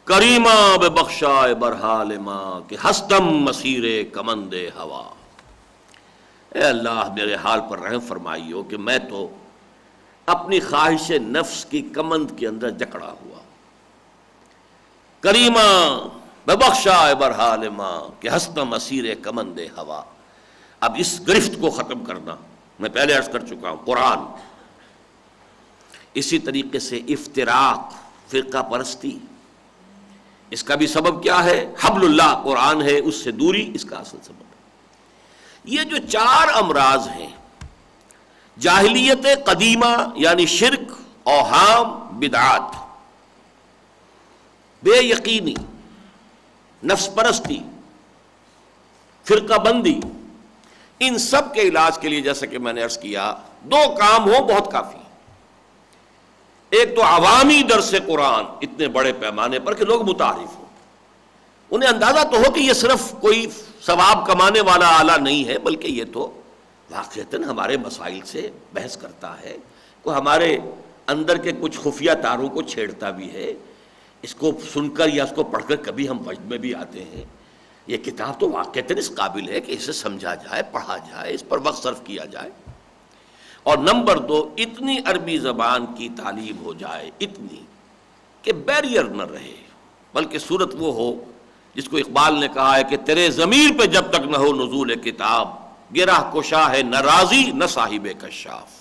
کریمہ بے بخشائے برحال ماں کہ ہستم مسیر کمند ہوا. اے اللہ میرے حال پر رحم فرمائیو کہ میں تو اپنی خواہش نفس کی کمند کے اندر جکڑا ہوا. کریمہ ببخشائے برحال ماں کہ ہستم مسیر کمند ہوا. اب اس گرفت کو ختم کرنا، میں پہلے عرض کر چکا ہوں قرآن. اسی طریقے سے افتراق، فرقہ پرستی، اس کا بھی سبب کیا ہے؟ حبل اللہ قرآن ہے، اس سے دوری اس کا اصل سبب ہے. یہ جو 4 امراض ہیں، جاہلیت قدیمہ یعنی شرک، اوہام، بدعات، بے یقینی، نفس پرستی، فرقہ بندی، ان سب کے علاج کے لیے جیسا کہ میں نے عرض کیا 2 کام ہوں بہت کافی. ایک تو عوامی درس قرآن اتنے بڑے پیمانے پر کہ لوگ متعارف ہوں، انہیں اندازہ تو ہو کہ یہ صرف کوئی ثواب کمانے والا آلہ نہیں ہے، بلکہ یہ تو واقعتاً ہمارے مسائل سے بحث کرتا ہے، کوئی ہمارے اندر کے کچھ خفیہ تاروں کو چھیڑتا بھی ہے. اس کو سن کر یا اس کو پڑھ کر کبھی ہم وجد میں بھی آتے ہیں. یہ کتاب تو واقعتاً اس قابل ہے کہ اسے سمجھا جائے، پڑھا جائے، اس پر وقت صرف کیا جائے. اور نمبر 2، اتنی عربی زبان کی تعلیم ہو جائے، اتنی کہ بیریئر نہ رہے، بلکہ صورت وہ ہو جس کو اقبال نے کہا ہے کہ تیرے ضمیر پہ جب تک نہ ہو نزول کتاب، گرہ کشا ہے نہ راضی نہ صاحب کشاف.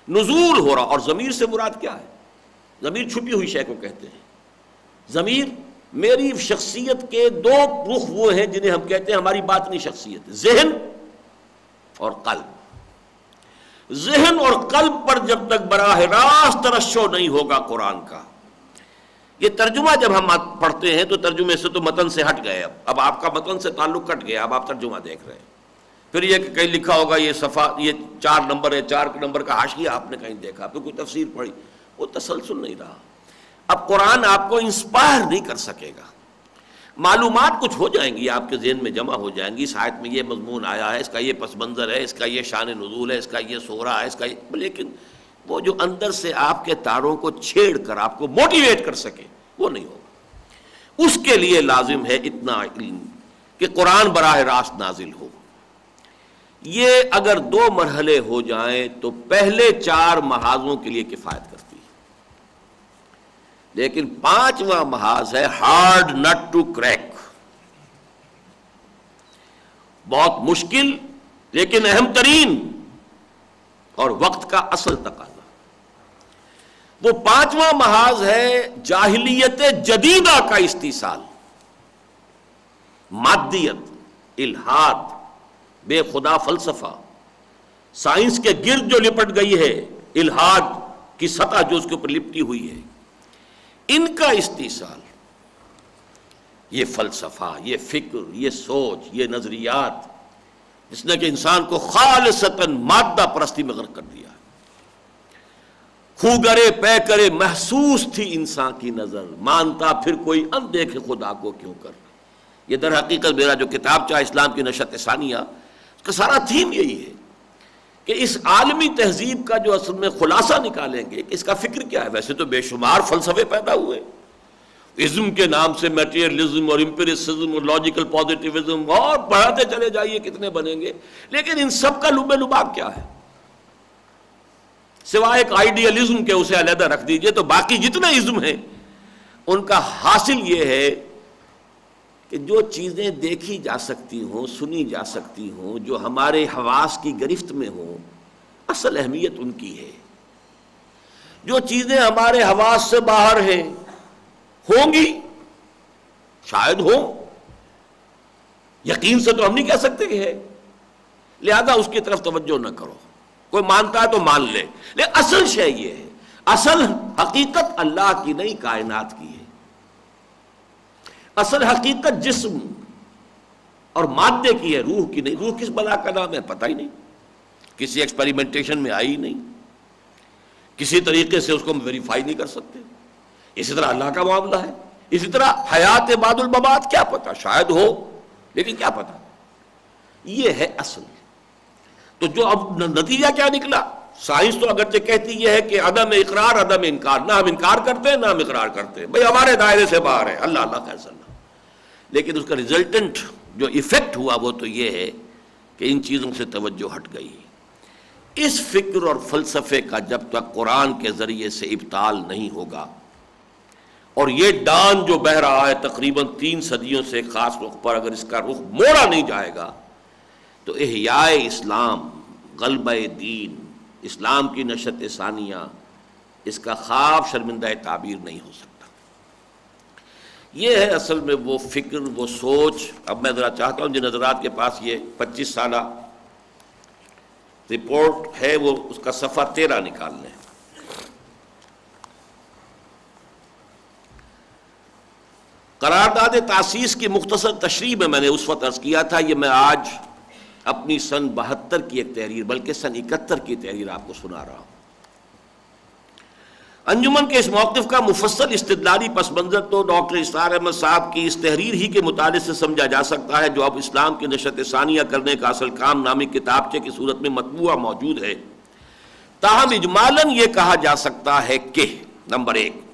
نزول ہو رہا، اور ضمیر سے مراد کیا ہے؟ ضمیر چھپی ہوئی شے کو کہتے ہیں. ضمیر میری شخصیت کے 2 رخ وہ ہیں جنہیں ہم کہتے ہیں ہماری باطنی شخصیت، ذہن اور قلب. ذہن اور قلب پر جب تک براہ راست ترشح نہیں ہوگا قرآن کا. یہ ترجمہ جب ہم پڑھتے ہیں تو ترجمے سے تو متن سے ہٹ گئے. اب آپ کا متن سے تعلق کٹ گیا، اب آپ ترجمہ دیکھ رہے ہیں. پھر یہ کہ کہیں لکھا ہوگا یہ صفحہ، یہ 4 نمبر ہے، 4 نمبر کا حاشیہ آپ نے کہیں دیکھا، پھر کوئی تفسیر پڑھی، وہ تسلسل نہیں رہا. اب قرآن آپ کو انسپائر نہیں کر سکے گا. معلومات کچھ ہو جائیں گی، آپ کے ذہن میں جمع ہو جائیں گی، اس آیت میں یہ مضمون آیا ہے، اس کا یہ پس منظر ہے، اس کا یہ شان نزول ہے، اس کا یہ سورہ ہے، اس کا یہ، لیکن وہ جو اندر سے آپ کے تاروں کو چھیڑ کر آپ کو موٹیویٹ کر سکے وہ نہیں ہوگا۔ اس کے لیے لازم ہے اتنا علم کہ قرآن براہ راست نازل ہو۔ یہ اگر 2 مرحلے ہو جائیں تو پہلے 4 محاذوں کے لیے کفایت کرتی ہے، لیکن 5واں محاذ ہے ہارڈ نٹ ٹو کریک، بہت مشکل لیکن اہم ترین اور وقت کا اصل تقاضا۔ وہ 5واں محاذ ہے جاہلیت جدیدہ کا استحصال، مادیت، الحاد، بے خدا فلسفہ، سائنس کے گرد جو لپٹ گئی ہے، الحاد کی سطح جو اس کے اوپر لپٹی ہوئی ہے، ان کا استحصال، یہ فلسفہ، یہ فکر، یہ سوچ، یہ نظریات، جس نے کہ انسان کو خالصتاً مادہ پرستی میں غرق کر دیا۔ خو گرے پے کرے محسوس تھی انسان کی نظر، مانتا پھر کوئی اندیکھے خدا کو کیوں کر۔ یہ در حقیقت میرا جو کتاب چاہ اسلام کی نشأت ثانیہ، اس کا سارا تھیم یہی ہے کہ اس عالمی تہذیب کا جو اصل میں خلاصہ نکالیں گے کہ اس کا فکر کیا ہے۔ ویسے تو بے شمار فلسفے پیدا ہوئے، ازم کے نام سے میٹیریلزم اور امپیریسزم اور لاجیکل پازیٹیوزم، اور بڑھاتے چلے جائیے کتنے بنیں گے، لیکن ان سب کا لب لباب کیا ہے؟ سوائے ایک آئیڈیالزم کے، اسے علیحدہ رکھ دیجئے، تو باقی جتنے ازم ہیں ان کا حاصل یہ ہے کہ جو چیزیں دیکھی جا سکتی ہوں، سنی جا سکتی ہوں، جو ہمارے حواس کی گرفت میں ہوں، اصل اہمیت ان کی ہے۔ جو چیزیں ہمارے حواس سے باہر ہیں، ہوں گی، شاید ہوں، یقین سے تو ہم نہیں کہہ سکتے کہ ہے، لہذا اس کی طرف توجہ نہ کرو۔ کوئی مانتا ہے تو مان لے، لیکن اصل شے یہ ہے، اصل حقیقت اللہ کی نہیں، کائنات کی ہے۔ اصل حقیقت جسم اور مادے کی ہے، روح کی نہیں۔ روح کس بلا کا نام ہے پتہ ہی نہیں، کسی ایکسپیریمنٹیشن میں آئی نہیں، کسی طریقے سے اس کو ہم ویریفائی نہیں کر سکتے۔ اسی طرح اللہ کا معاملہ ہے، اسی طرح حیات بعد الممات، کیا پتہ، شاید ہو لیکن کیا پتہ۔ یہ ہے اصل۔ تو جو اب نتیجہ کیا نکلا؟ سائنس تو اگرچہ کہتی یہ ہے کہ عدم اقرار عدم انکار، نہ ہم انکار کرتے ہیں نہ ہم اقرار کرتے ہیں، بھئی ہمارے دائرے سے باہر ہے، اللہ اللہ کا ایسا، لیکن اس کا ریزلٹنٹ جو ایفیکٹ ہوا وہ تو یہ ہے کہ ان چیزوں سے توجہ ہٹ گئی۔ اس فکر اور فلسفے کا جب تک قرآن کے ذریعے سے ابطال نہیں ہوگا، اور یہ ڈان جو بہہ رہا ہے تقریباً 3 صدیوں سے خاص رخ پر، اگر اس کا رخ موڑا نہیں جائے گا تو احیاء اسلام، غلبہ دین، اسلام کی نشأت ثانیہ، اس کا خواب شرمندہ تعبیر نہیں ہو سکتا۔ یہ ہے اصل میں وہ فکر، وہ سوچ۔ اب میں ذرا چاہتا ہوں جن حضرات کے پاس یہ 25 سالہ رپورٹ ہے وہ اس کا صفحہ 13 نکال لیں۔ قرارداد تاسیس کی مختصر تشریح میں نے اس وقت عرض کیا تھا، یہ میں آج اپنی سن 72 کی ایک تحریر، بلکہ سن 71 کی تحریر آپ کو سنا رہا ہوں۔ انجمن کے اس موقف کا مفصل استدلالی پس منظر تو ڈاکٹر اسرار احمد صاحب کی اس تحریر ہی کے مطالعے سے سمجھا جا سکتا ہے، جو اب اسلام کی نشأت ثانیہ کرنے کا اصل کام نامی کتابچے کی صورت میں مطبوعہ موجود ہے۔ تاہم اجمالاً یہ کہا جا سکتا ہے کہ نمبر 1،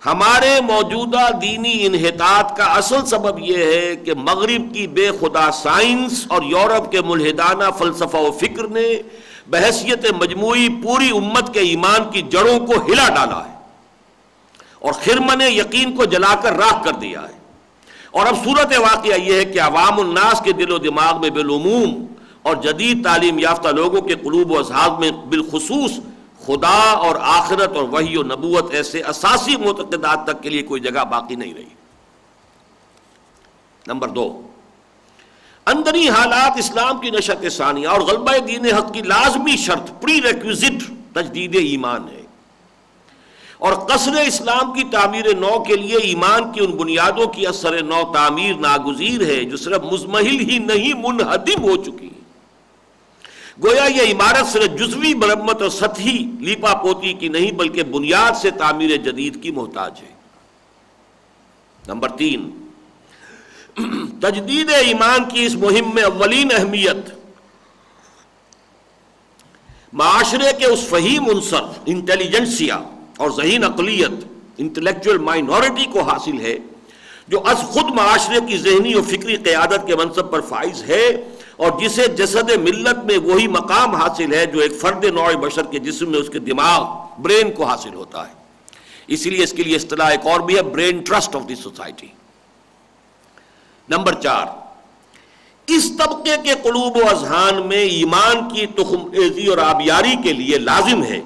ہمارے موجودہ دینی انحطاط کا اصل سبب یہ ہے کہ مغرب کی بے خدا سائنس اور یورپ کے ملحدانہ فلسفہ و فکر نے بحیثیت مجموعی پوری امت کے ایمان کی جڑوں کو ہلا ڈالا ہے اور خرمن یقین کو جلا کر راکھ کر دیا ہے۔ اور اب صورت واقعہ یہ ہے کہ عوام الناس کے دل و دماغ میں بالعموم اور جدید تعلیم یافتہ لوگوں کے قلوب و اذہان میں بالخصوص خدا اور آخرت اور وحی و نبوت ایسے اساسی معتقدات تک کے لیے کوئی جگہ باقی نہیں رہی۔ نمبر 2، اندری حالات اسلام کی نشأت ثانیہ اور غلبہ دین حق کی لازمی شرط، پری ریکویزٹ، تجدید ایمان ہے، اور قصر اسلام کی تعمیر نو کے لیے ایمان کی ان بنیادوں کی اثر نو تعمیر ناگزیر ہے جو صرف مزمحل ہی نہیں منہدم ہو چکی۔ گویا یہ عمارت صرف جزوی مرمت اور سطحی لیپا پوتی کی نہیں بلکہ بنیاد سے تعمیر جدید کی محتاج ہے۔ نمبر 3، تجدید ایمان کی اس مہم میں اولین اہمیت معاشرے کے اس فہیم عنصر انٹیلیجنسیا اور ذہین اقلیت انٹلیکچوئل مائنورٹی کو حاصل ہے جو از خود معاشرے کی ذہنی و فکری قیادت کے منصب پر فائز ہے اور جسے جسد ملت میں وہی مقام حاصل ہے جو ایک فرد نوع بشر کے جسم میں اس کے دماغ برین کو حاصل ہوتا ہے. اسی لیے اس کے لیے اصطلاح ایک اور بھی ہے، brain trust of the society. Number 4، اس طبقے کے قلوب و اذہان میں ایمان کی تخم ریزی اور آبیاری کے لیے لازم ہے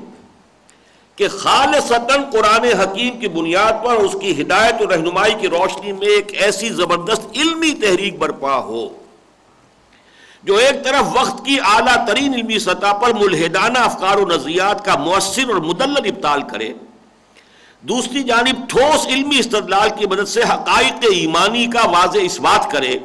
کہ خالصتاً قرآن حکیم کی بنیاد پر اس کی ہدایت و رہنمائی کی روشنی میں ایک ایسی زبردست علمی تحریک برپا ہو جو ایک طرف وقت کی اعلیٰ ترین علمی سطح پر ملحدانہ افکار و نظریات کا مؤثر اور مدلل ابطال کرے، دوسری جانب ٹھوس علمی استدلال کی مدد سے حقائق ایمانی کا واضح اثبات کرے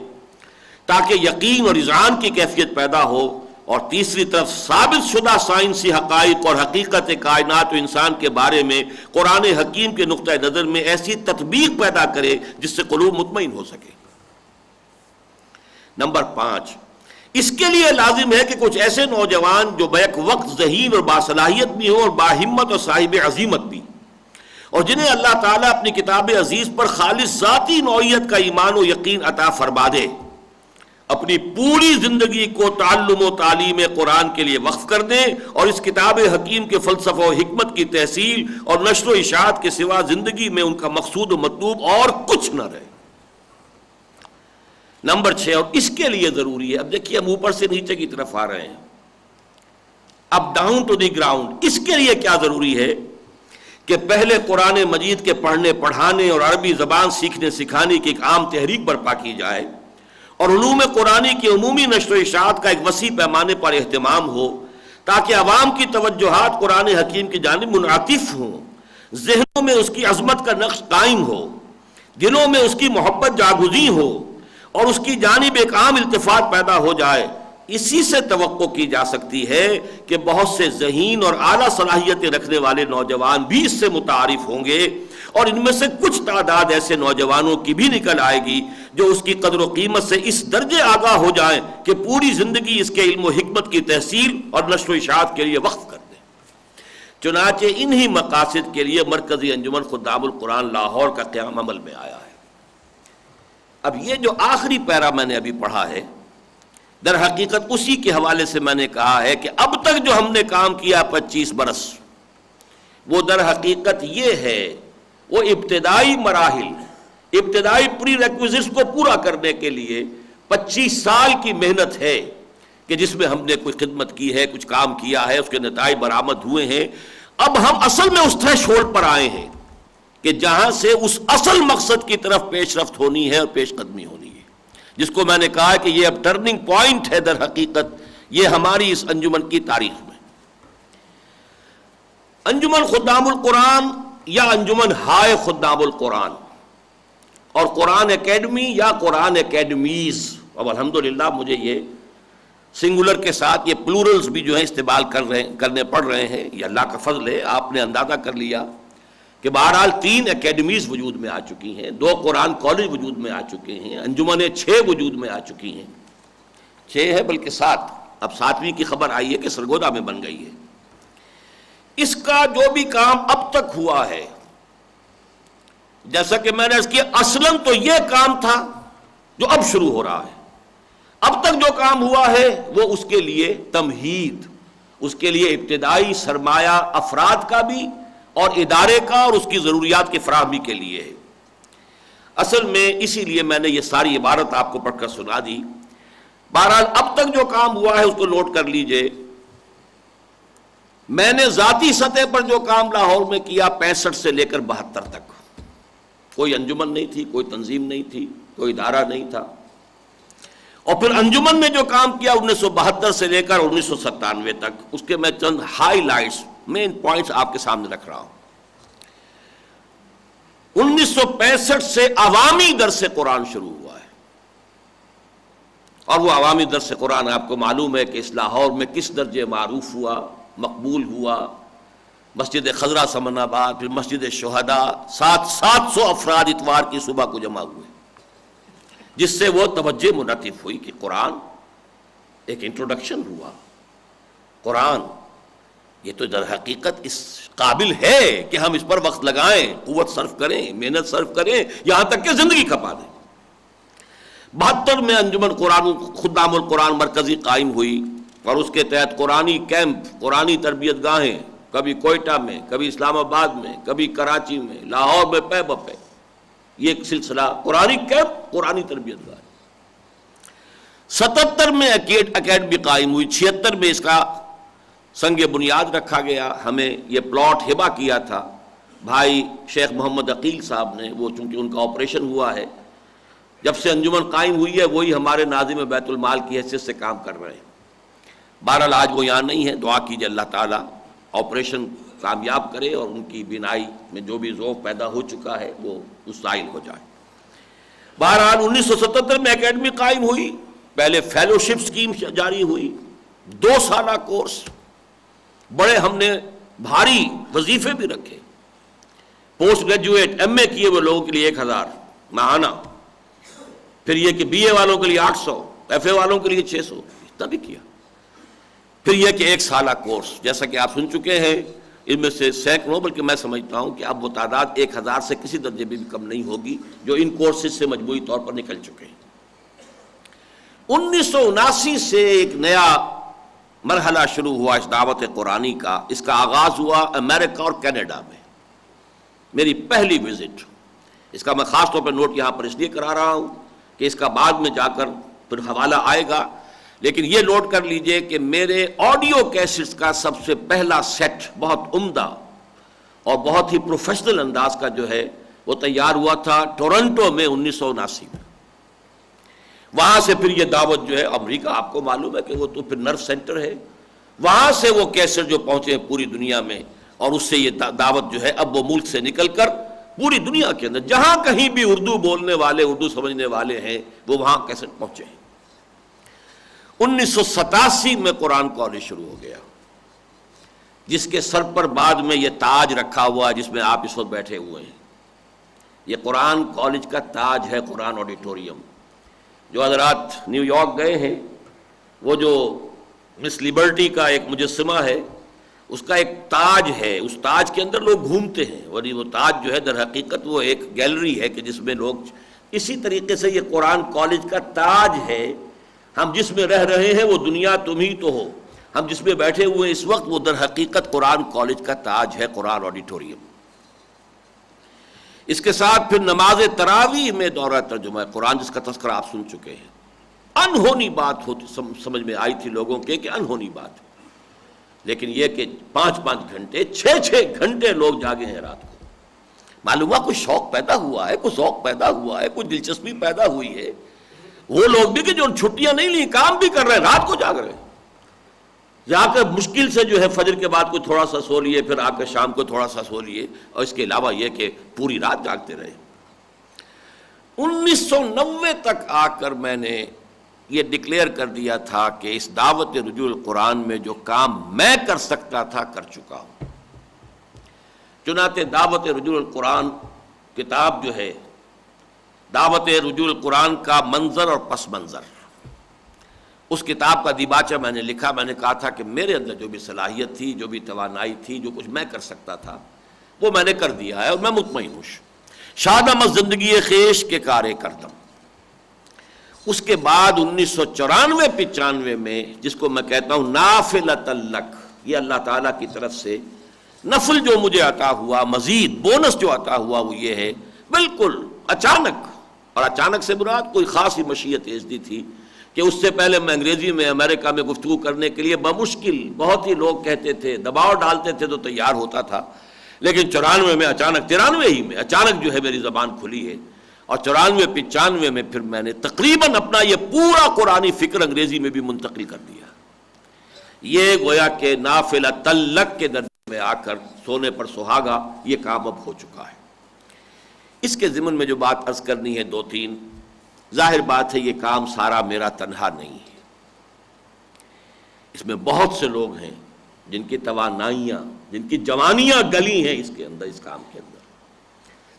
تاکہ یقین اور اذعان کی کیفیت پیدا ہو، اور تیسری طرف ثابت شدہ سائنسی حقائق اور حقیقت کائنات و انسان کے بارے میں قرآن حکیم کے نقطہ نظر میں ایسی تطبیق پیدا کرے جس سے قلوب مطمئن ہو سکے. نمبر 5، اس کے لیے لازم ہے کہ کچھ ایسے نوجوان جو بیک وقت ذہین اور باصلاحیت بھی ہوں اور باہمت اور صاحب عزیمت بھی، اور جنہیں اللہ تعالیٰ اپنی کتاب عزیز پر خالص ذاتی نوعیت کا ایمان و یقین عطا فرما دے، اپنی پوری زندگی کو تعلم و تعلیم قرآن کے لیے وقف کر دیں اور اس کتاب حکیم کے فلسفہ و حکمت کی تحصیل اور نشر و اشاعت کے سوا زندگی میں ان کا مقصود و مطلوب اور کچھ نہ رہے. نمبر 6، اور اس کے لیے ضروری ہے، اب دیکھیے ہم اوپر سے نیچے کی طرف آ رہے ہیں، اب ڈاؤن ٹو دی گراؤنڈ. اس کے لیے کیا ضروری ہے کہ پہلے قرآن مجید کے پڑھنے پڑھانے اور عربی زبان سیکھنے سکھانے کی ایک عام تحریک برپا کی جائے اور علوم قرآنی کی عمومی نشر و اشاعت کا ایک وسیع پیمانے پر اہتمام ہو تاکہ عوام کی توجہات قرآن حکیم کی جانب منعطف ہوں، ذہنوں میں اس کی عظمت کا نقش قائم ہو، دلوں میں اس کی محبت جاگزیں ہو اور اس کی جانب ایک عام التفات پیدا ہو جائے. اسی سے توقع کی جا سکتی ہے کہ بہت سے ذہین اور اعلیٰ صلاحیتیں رکھنے والے نوجوان بھی اس سے متعارف ہوں گے، اور ان میں سے کچھ تعداد ایسے نوجوانوں کی بھی نکل آئے گی جو اس کی قدر و قیمت سے اس درجے آگاہ ہو جائیں کہ پوری زندگی اس کے علم و حکمت کی تحصیل اور نشر و اشاعت کے لیے وقف کر دیں. چنانچہ انہی مقاصد کے لیے مرکزی انجمن خدام القرآن لاہور کا قیام عمل میں آیا ہے. اب یہ جو آخری پیرا میں نے ابھی پڑھا ہے، در حقیقت اسی کے حوالے سے میں نے کہا ہے کہ اب تک جو ہم نے کام کیا 25 برس، وہ در حقیقت یہ ہے، وہ ابتدائی مراحل، ابتدائی پری ریکویزٹس کو پورا کرنے کے لیے 25 سال کی محنت ہے کہ جس میں ہم نے کوئی خدمت کی ہے، کچھ کام کیا ہے، اس کے نتائج برآمد ہوئے ہیں. اب ہم اصل میں اس تھریش ہولڈ پر آئے ہیں کہ جہاں سے اس اصل مقصد کی طرف پیش رفت ہونی ہے اور پیش قدمی ہونی ہے، جس کو میں نے کہا کہ یہ اب ٹرننگ پوائنٹ ہے در حقیقت یہ ہماری اس انجمن کی تاریخ میں. انجمن خدام القرآن یا انجمن ہائے خدام القرآن اور قرآن اکیڈمی یا قرآن اکیڈمیز، اب الحمدللہ مجھے یہ سنگولر کے ساتھ یہ پلورلز بھی جو ہیں استعمال کرنے پڑ رہے ہیں، یہ اللہ کا فضل ہے. آپ نے اندازہ کر لیا کہ بہرحال 3 اکیڈمیز وجود میں آ چکی ہیں، 2 قرآن کالج وجود میں آ چکے ہیں، انجمنیں 6 وجود میں آ چکی ہیں، 6 ہے بلکہ 7، اب 7ویں کی خبر آئی ہے کہ سرگودا میں بن گئی ہے. اس کا جو بھی کام اب تک ہوا ہے، جیسا کہ میں نے اس کی اصلاً تو یہ کام تھا جو اب شروع ہو رہا ہے. اب تک جو کام ہوا ہے وہ اس کے لیے تمہید، اس کے لیے ابتدائی سرمایہ افراد کا بھی اور ادارے کا اور اس کی ضروریات کی فراہمی کے لیے ہے. اصل میں اسی لیے میں نے یہ ساری عبارت آپ کو پڑھ کر سنا دی. بہرحال اب تک جو کام ہوا ہے اس کو نوٹ کر لیجئے. میں نے ذاتی سطح پر جو کام لاہور میں کیا 65 سے لے کر 72 تک، کوئی انجمن نہیں تھی، کوئی تنظیم نہیں تھی، کوئی ادارہ نہیں تھا. اور پھر انجمن میں جو کام کیا 1972 سے لے کر 1997 تک، اس کے میں چند ہائی لائٹس مین پوائنٹس آپ کے سامنے رکھ رہا ہوں. 1965 سے عوامی درس قرآن شروع ہوا ہے، اور وہ عوامی درس قرآن آپ کو معلوم ہے کہ اس لاہور میں کس درجے معروف ہوا، مقبول ہوا. مسجد خضرا سمن آباد، پھر مسجد شہداء، 700 افراد اتوار کی صبح کو جمع ہوئے. جس سے وہ توجہ منعطف ہوئی کہ قرآن ایک انٹروڈکشن ہوا. قرآن یہ تو در حقیقت اس قابل ہے کہ ہم اس پر وقت لگائیں، قوت صرف کریں، محنت صرف کریں، یہاں تک کہ زندگی کھپا دیں. 72 میں انجمن قرآن خدام القرآن مرکزی قائم ہوئی اور اس کے تحت قرآنی کیمپ، قرآنی تربیت گاہیں، کبھی کوئٹہ میں، کبھی اسلام آباد میں، کبھی کراچی میں، لاہور میں پے بپے یہ ایک سلسلہ قرآنی کیمپ، قرآنی تربیت گاہیں. 77 میں اکیڈمی قائم ہوئی. 76 میں اس کا سنگ بنیاد رکھا گیا. ہمیں یہ پلاٹ ہبہ کیا تھا بھائی شیخ محمد عقیل صاحب نے، وہ چونکہ ان کا آپریشن ہوا ہے. جب سے انجمن قائم ہوئی ہے وہی ہمارے ناظم بیت المال کی حیثیت سے کام کر رہے ہیں. بہرحال آج وہ یہاں نہیں ہے. دعا کیجیے اللہ تعالیٰ آپریشن کامیاب کرے اور ان کی بینائی میں جو بھی ذوق پیدا ہو چکا ہے وہ مستعین ہو جائے. بہرحال 1977 میں اکیڈمی قائم ہوئی. پہلے فیلوشپ سکیم جاری ہوئی، 2 سالہ کورس. بڑے ہم نے بھاری وظیفے بھی رکھے. پوسٹ گریجویٹ ایم اے کیے ہوئے لوگوں کے لیے 1000 ماہانہ، پھر یہ کہ بی اے والوں کے لیے 800، ایف اے والوں کے لیے 600، اتنا بھی کیا. پھر یہ کہ 1 سالہ کورس، جیسا کہ آپ سن چکے ہیں، ان میں سے سینکڑوں، بلکہ میں سمجھتا ہوں کہ اب وہ تعداد 1000 سے کسی درجے میں بھی کم نہیں ہوگی جو ان کورسز سے مجموعی طور پر نکل چکے ہیں. 1979 سے ایک نیا مرحلہ شروع ہوا اس دعوت قرآنی کا. اس کا آغاز ہوا امریکہ اور کینیڈا میں. میری پہلی وزٹ، اس کا میں خاص طور پر نوٹ یہاں پر اس لیے کرا رہا ہوں کہ اس کا بعد میں جا کر پھر حوالہ آئے گا، لیکن یہ نوٹ کر لیجئے کہ میرے آڈیو کیسٹس کا سب سے پہلا سیٹ بہت عمدہ اور بہت ہی پروفیشنل انداز کا جو ہے وہ تیار ہوا تھا ٹورنٹو میں 1979 میں. وہاں سے پھر یہ دعوت جو ہے امریکہ، آپ کو معلوم ہے کہ وہ تو پھر نرو سینٹر ہے، وہاں سے وہ کیسٹ جو پہنچے ہیں پوری دنیا میں، اور اس سے یہ دعوت جو ہے اب وہ ملک سے نکل کر پوری دنیا کے اندر جہاں کہیں بھی اردو بولنے والے، اردو سمجھنے والے ہیں، وہ وہاں کیسٹ پہنچے ہیں. 1987 میں قرآن کالج شروع ہو گیا، جس کے سر پر بعد میں یہ تاج رکھا ہوا ہے جس میں آپ اس وقت بیٹھے ہوئے ہیں. یہ قرآن کالج کا تاج ہے، قرآن آڈیٹوریم. جو حضرات نیو یارک گئے ہیں، وہ جو مس لبرٹی کا ایک مجسمہ ہے، اس کا ایک تاج ہے، اس تاج کے اندر لوگ گھومتے ہیں، اور وہ تاج جو ہے در حقیقت وہ ایک گیلری ہے کہ جس میں لوگ، اسی طریقے سے یہ قرآن کالج کا تاج ہے. ہم جس میں رہ رہے ہیں وہ دنیا تم ہی تو ہو، ہم جس میں بیٹھے ہوئے ہیں اس وقت وہ در حقیقت قرآن کالج کا تاج ہے، قرآن آڈیٹوریم. اس کے ساتھ پھر نماز تراویح میں دورہ ترجمہ قرآن، جس کا تذکرہ آپ سن چکے ہیں. انہونی بات ہوتی سمجھ میں آئی تھی لوگوں کے کہ انہونی بات، لیکن یہ کہ 5-5 گھنٹے 6-6 گھنٹے لوگ جاگے ہیں رات کو. معلوم ہوا کچھ شوق پیدا ہوا ہے، کچھ ذوق پیدا ہوا ہے، کچھ دلچسپی پیدا ہوئی ہے. وہ لوگ بھی کہ جو چھٹیاں نہیں لی، کام بھی کر رہے ہیں، رات کو جاگ رہے ہیں. جا کر مشکل سے جو ہے فجر کے بعد کوئی تھوڑا سا سو لیے، پھر آ کر شام کو تھوڑا سا سو لیے، اور اس کے علاوہ یہ کہ پوری رات جاگتے رہے. 1990 تک آ کر میں نے یہ ڈکلیئر کر دیا تھا کہ اس دعوت رجوع القرآن میں جو کام میں کر سکتا تھا کر چکا ہوں. چنانچہ دعوت رجوع القرآن کتاب جو ہے، دعوت رجوع القرآن کا منظر اور پس منظر، اس کتاب کا دیباچہ میں نے لکھا. میں نے کہا تھا کہ میرے اندر جو بھی صلاحیت تھی، جو بھی توانائی تھی، جو کچھ میں کر سکتا تھا وہ میں نے کر دیا ہے، اور میں مطمئن ہوں. شادم زندگی خیش کے کارے کردم. اس کے بعد 1994-95 میں، جس کو میں کہتا ہوں نافلۃ لک، یہ اللہ تعالیٰ کی طرف سے نفل جو مجھے عطا ہوا، مزید بونس جو عطا ہوا، وہ یہ ہے بالکل اچانک. اور اچانک سے مراد کوئی خاص ہی مشیت اجدی تھی کہ اس سے پہلے میں انگریزی میں امریکہ میں گفتگو کرنے کے لیے بمشکل، بہت ہی لوگ کہتے تھے، دباؤ ڈالتے تھے تو تیار ہوتا تھا. لیکن 94 میں اچانک، 93 ہی میں اچانک جو ہے میری زبان کھلی ہے، اور 94-95 میں پھر میں نے تقریباً اپنا یہ پورا قرآنی فکر انگریزی میں بھی منتقل کر دیا. یہ گویا کہ نافلۃ لک کے درجے میں آ کر سونے پر سہاگا یہ کام اب ہو چکا ہے. اس کے ضمن میں جو بات عرض کرنی ہے 2-3، ظاہر بات ہے یہ کام سارا میرا تنہا نہیں ہے. اس میں بہت سے لوگ ہیں جن کی توانائیاں، جن کی جوانیاں گلی ہیں اس کے اندر، اس کام کے اندر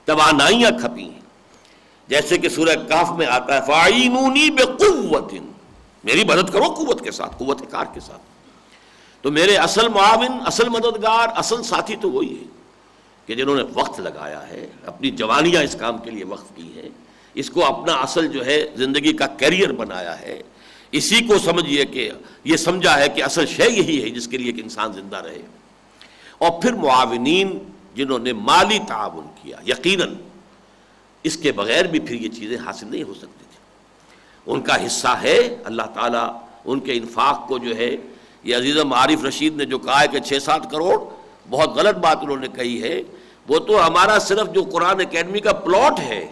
توانائیاں کھپی ہیں. جیسے کہ سورہ کہف میں آتا ہے فَاعِینُونِی بِقُوَّةٍ، میری مدد کرو قوت کے ساتھ، قوت کار کے ساتھ. تو میرے اصل معاون، اصل مددگار، اصل ساتھی تو وہی ہے کہ جنہوں نے وقت لگایا ہے، اپنی جوانیاں اس کام کے لیے وقف کی ہیں، اس کو اپنا اصل جو ہے زندگی کا کیریئر بنایا ہے. اسی کو سمجھیے کہ یہ سمجھا ہے کہ اصل شے یہی ہے جس کے لیے ایک انسان زندہ رہے. اور پھر معاونین جنہوں نے مالی تعاون کیا، یقیناً اس کے بغیر بھی پھر یہ چیزیں حاصل نہیں ہو سکتی تھی. ان کا حصہ ہے، اللہ تعالیٰ ان کے انفاق کو جو ہے، یہ عزیزم عارف رشید نے جو کہا ہے کہ 6-7 کروڑ، بہت غلط بات انہوں نے کہی ہے. وہ تو ہمارا صرف جو قرآن اکیڈمی کا پلاٹ ہے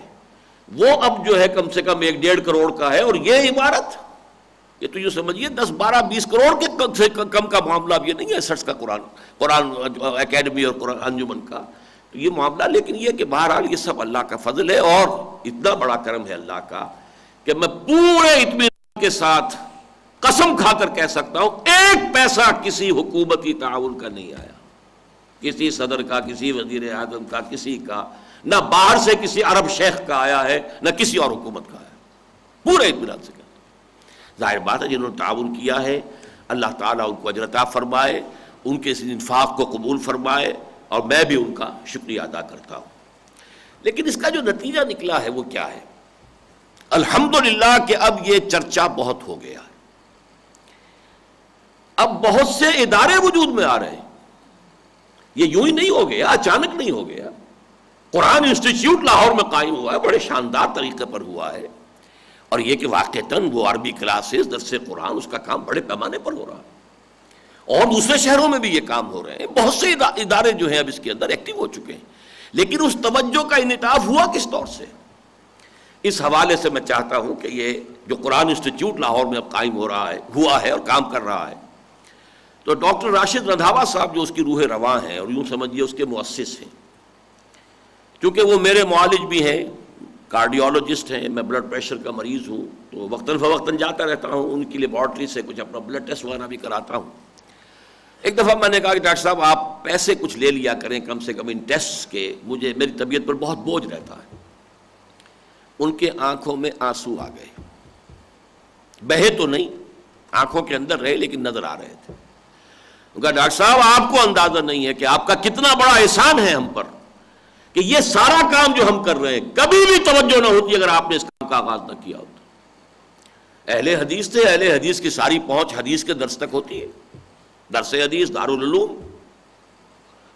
وہ اب جو ہے کم سے کم 1-1.5 کروڑ کا ہے، اور یہ عمارت، یہ تو یہ سمجھیے 10-12-20 کروڑ کے کم سے کم کا معاملہ اب یہ نہیں ہے سرچ کا قرآن اکیڈمی اور قرآن انجمن کا تو یہ معاملہ. لیکن یہ کہ بہرحال یہ سب اللہ کا فضل ہے، اور اتنا بڑا کرم ہے اللہ کا کہ میں پورے اطمینان کے ساتھ قسم کھا کر کہہ سکتا ہوں 1 پیسہ کسی حکومتی تعاون کا نہیں آیا، کسی صدر کا، کسی وزیر اعظم کا، کسی کا، نہ باہر سے کسی عرب شیخ کا آیا ہے، نہ کسی اور حکومت کا آیا. پورے اطمینان سے کہتا ہوں. ظاہر بات ہے جنہوں نے تعاون کیا ہے اللہ تعالیٰ ان کو اجر عطا فرمائے، ان کے اس انفاق کو قبول فرمائے، اور میں بھی ان کا شکریہ ادا کرتا ہوں. لیکن اس کا جو نتیجہ نکلا ہے وہ کیا ہے؟ الحمدللہ کہ اب یہ چرچا بہت ہو گیا ہے، اب بہت سے ادارے وجود میں آ رہے ہیں. یہ یوں ہی نہیں ہو گیا، اچانک نہیں ہو گیا. قرآن انسٹیٹیوٹ لاہور میں قائم ہوا ہے، بڑے شاندار طریقے پر ہوا ہے. اور یہ کہ واقعتاً وہ عربی کلاسز، درس قرآن، اس کا کام بڑے پیمانے پر ہو رہا ہے، اور دوسرے شہروں میں بھی یہ کام ہو رہے ہیں. بہت سے ادارے جو ہیں اب اس کے اندر ایکٹیو ہو چکے ہیں. لیکن اس توجہ کا انعطاف ہوا کس طور سے؟ اس حوالے سے میں چاہتا ہوں کہ یہ جو قرآن انسٹیٹیوٹ لاہور میں اب قائم ہوا ہے اور کام کر رہا ہے، تو ڈاکٹر راشد رندھاوا صاحب جو اس کی روح رواں ہیں اور یوں سمجھیے اس کے مؤسس ہیں، چونکہ وہ میرے معالج بھی ہیں، کارڈیولوجسٹ ہیں، میں بلڈ پریشر کا مریض ہوں، تو وقتاً فوقتاً جاتا رہتا ہوں ان کی لیبارٹری سے کچھ اپنا بلڈ ٹیسٹ وغیرہ بھی کراتا ہوں. ایک دفعہ میں نے کہا کہ ڈاکٹر صاحب آپ پیسے کچھ لے لیا کریں کم سے کم ان ٹیسٹ کے، میری طبیعت پر بہت بوجھ رہتا ہے. ان کے آنکھوں میں آنسو آ گئے، بہے تو نہیں، آنکھوں کے اندر رہے لیکن نظر آ رہے تھے. ان کا ڈاکٹر صاحب آپ کو اندازہ نہیں ہے کہ آپ کا کتنا بڑا احسان ہے ہم پر کہ یہ سارا کام جو ہم کر رہے ہیں کبھی بھی توجہ نہ ہوتی اگر آپ نے اس کام کا آغاز نہ کیا ہوتا. اہل حدیث تھے، اہل حدیث کی ساری پہنچ حدیث کے درس تک ہوتی ہے، درس حدیث، دارالعلوم،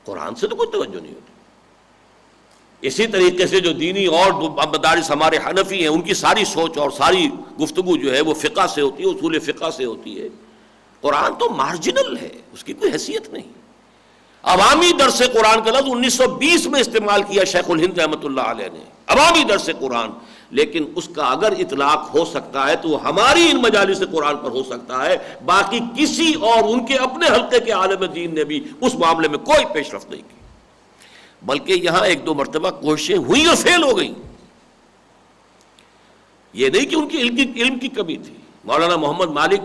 قرآن سے تو کوئی توجہ نہیں ہوتی. اسی طریقے سے جو دینی اور مدارس ہمارے حنفی ہیں ان کی ساری سوچ اور ساری گفتگو جو ہے وہ فقہ سے ہوتی ہے، اصول فقہ سے ہوتی ہے. قرآن تو مارجنل ہے، اس کی کوئی حیثیت نہیں. عوامی درس قرآن کا لفظ 1920 میں استعمال کیا شیخ الہند رحمۃ اللہ علیہ نے، عوامی درس قرآن. لیکن اس کا اگر اطلاق ہو سکتا ہے تو وہ ہماری ان مجالس قرآن پر ہو سکتا ہے، باقی کسی اور ان کے اپنے حلقے کے عالم دین نے بھی اس معاملے میں کوئی پیش رفت نہیں کی. بلکہ یہاں 1-2 مرتبہ کوششیں ہوئیں اور فیل ہو گئیں. یہ نہیں کہ ان کی علم کی کمی تھی. مولانا محمد مالک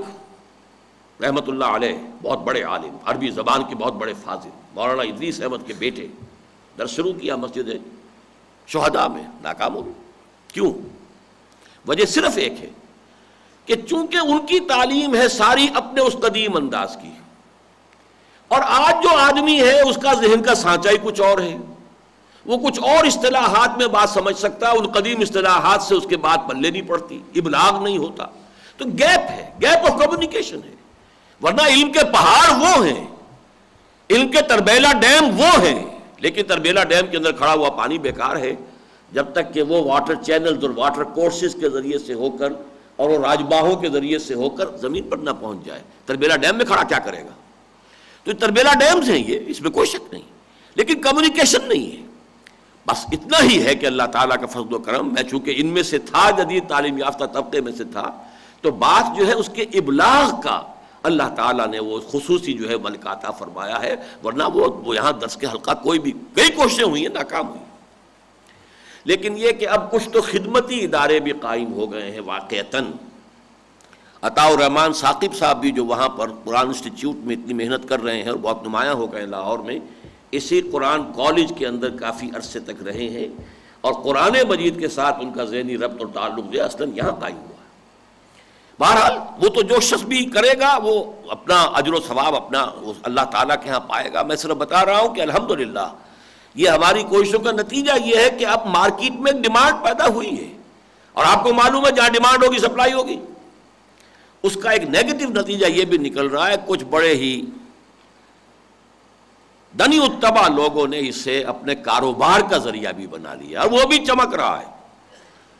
رحمۃ اللہ علیہ بہت بڑے عالم، عربی زبان کے بہت بڑے فاضل، مولانا ادریس احمد کے بیٹے، درس شروع کیا مسجد شہداء میں، ناکام ہو گئے. کیوں؟ وجہ صرف ایک ہے کہ چونکہ ان کی تعلیم ہے ساری اپنے اس قدیم انداز کی، اور آج جو آدمی ہے اس کا ذہن کا سانچہ ہی کچھ اور ہے، وہ کچھ اور اصطلاحات میں بات سمجھ سکتا ہے، ان قدیم اصطلاحات سے اس کے بات پلے نہیں پڑتی، ابلاغ نہیں ہوتا. تو گیپ ہے، گیپ آف کمیونیکیشن ہے. ورنہ علم کے پہاڑ وہ ہیں، علم کے تربیلا ڈیم وہ ہیں، لیکن تربیلا ڈیم کے اندر کھڑا ہوا پانی بیکار ہے جب تک کہ وہ واٹر چینلز اور واٹر کورسز کے ذریعے سے ہو کر اور وہ راجباہوں کے ذریعے سے ہو کر زمین پر نہ پہنچ جائے. تربیلا ڈیم میں کھڑا کیا کرے گا؟ تو تربیلا ڈیمز ہیں یہ، اس میں کوئی شک نہیں، لیکن کمیونیکیشن نہیں ہے. بس اتنا ہی ہے کہ اللہ تعالیٰ کا فضل و کرم، میں چونکہ ان میں سے تھا، جدید تعلیم یافتہ طبقے میں سے تھا، تو بات جو ہے اس کے ابلاغ کا اللہ تعالیٰ نے وہ خصوصی جو ہے ملکہ عطا فرمایا ہے. ورنہ وہ یہاں درس کے حلقہ کوئی بھی کئی کوششیں ہوئی ہیں، ناکام ہوئی. لیکن یہ کہ اب کچھ تو خدمتی ادارے بھی قائم ہو گئے ہیں واقعتاً. عطاء الرحمن ثاقب صاحب بھی جو وہاں پر قرآن انسٹیٹیوٹ میں اتنی محنت کر رہے ہیں اور بہت نمایاں ہو گئے لاہور میں، اسی قرآن کالج کے اندر کافی عرصے تک رہے ہیں، اور قرآن مجید کے ساتھ ان کا ذہنی ربط اور تعلق جو ہے اصلاً یہاں قائم ہوا ہے۔ بہرحال وہ تو جو شخص بھی کرے گا وہ اپنا اجر و ثواب اپنا اللہ تعالیٰ کے ہاں پائے گا۔ میں صرف بتا رہا ہوں کہ الحمدللہ یہ ہماری کوششوں کا نتیجہ یہ ہے کہ اب مارکیٹ میں ڈیمانڈ پیدا ہوئی ہے، اور آپ کو معلوم ہے جہاں ڈیمانڈ ہوگی سپلائی ہوگی۔ اس کا ایک نیگیٹو نتیجہ یہ بھی نکل رہا ہے، کچھ بڑے ہی دنی اتباع لوگوں نے اسے اپنے کاروبار کا ذریعہ بھی بنا لیا، اور وہ بھی چمک رہا ہے۔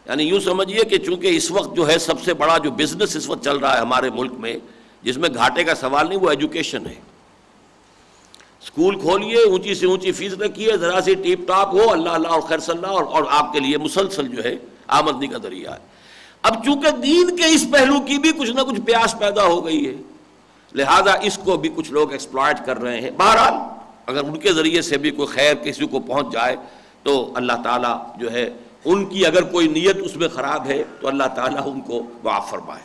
یعنی یوں سمجھیے کہ چونکہ اس وقت جو ہے سب سے بڑا جو بزنس اس وقت چل رہا ہے ہمارے ملک میں، جس میں گھاٹے کا سوال نہیں، وہ ایجوکیشن ہے۔ اسکول کھولیے، اونچی سے اونچی فیس رکھیے، ذرا سی ٹیپ ٹاپ ہو، اللہ اللہ اور خیر صلی اللہ، اور آپ کے لیے مسلسل جو ہے آمدنی کا ذریعہ ہے۔ اب چونکہ دین کے اس پہلو کی بھی کچھ نہ کچھ پیاس پیدا ہو گئی ہے، لہذا اس کو بھی کچھ لوگ ایکسپلائٹ کر رہے ہیں۔ بہرحال اگر ان کے ذریعے سے بھی کوئی خیر کسی کو پہنچ جائے تو اللہ تعالیٰ جو ہے ان کی اگر کوئی نیت اس میں خراب ہے تو اللہ تعالیٰ ان کو معاف فرمائے۔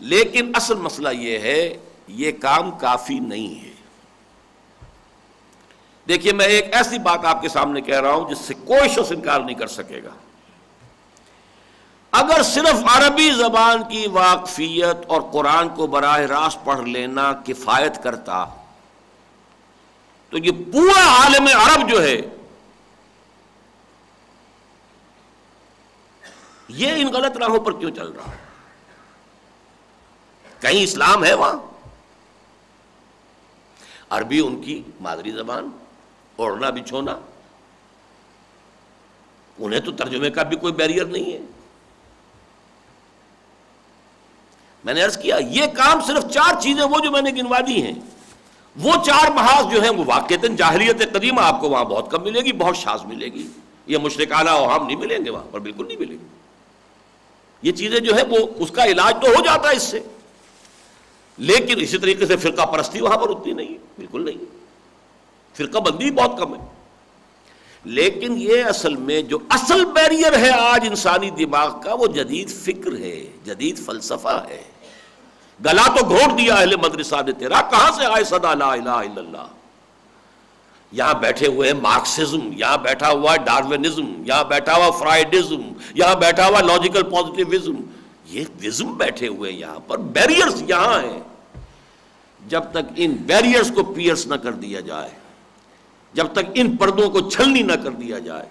لیکن اصل مسئلہ یہ ہے، یہ کام کافی نہیں ہے۔ دیکھیے میں ایک ایسی بات آپ کے سامنے کہہ رہا ہوں جس سے کوئی شخص انکار نہیں کر سکے گا۔ اگر صرف عربی زبان کی واقفیت اور قرآن کو براہ راست پڑھ لینا کفایت کرتا تو یہ پورا عالم عرب جو ہے یہ ان غلط راہوں پر کیوں چل رہا ہے؟ کہیں اسلام ہے وہاں؟ عربی ان کی مادری زبان، اوڑھنا بچھونا، انہیں تو ترجمے کا بھی کوئی بیریئر نہیں ہے۔ میں نے عرض کیا یہ کام صرف 4 چیزیں وہ جو میں نے گنوا دی ہیں، وہ 4 محاذ جو ہیں وہ واقعتاً جاہلیت قدیمہ آپ کو وہاں بہت کم ملے گی، بہت شاذ ملے گی۔ یہ مشرکانہ اوہام نہیں ملیں گے وہاں پر، بالکل نہیں ملیں گے۔ یہ چیزیں جو ہے وہ اس کا علاج تو ہو جاتا ہے اس سے، لیکن اسی طریقے سے فرقہ پرستی وہاں پر اتنی نہیں، بالکل نہیں، فرقہ بندی بہت کم ہے۔ لیکن یہ اصل میں جو اصل بیریئر ہے آج انسانی دماغ کا، وہ جدید فکر ہے، جدید فلسفہ ہے۔ گلا تو گھونٹ دیا اہل مدرسہ نے تیرا، کہاں سے آئے صدا لا الہ الا اللہ؟ یہاں بیٹھے ہوئے مارکسزم، یہاں بیٹھا ہوا ڈاروینزم، یہاں بیٹھا ہوا فرائیڈزم، یہاں بیٹھا ہوا لاجیکل پازیٹیوزم، یہ وزم بیٹھے ہوئے یہاں پر، بیریئرز یہاں ہیں۔ جب تک ان بیریئرز کو پیئرس نہ کر دیا جائے، جب تک ان پردوں کو چھلنی نہ کر دیا جائے،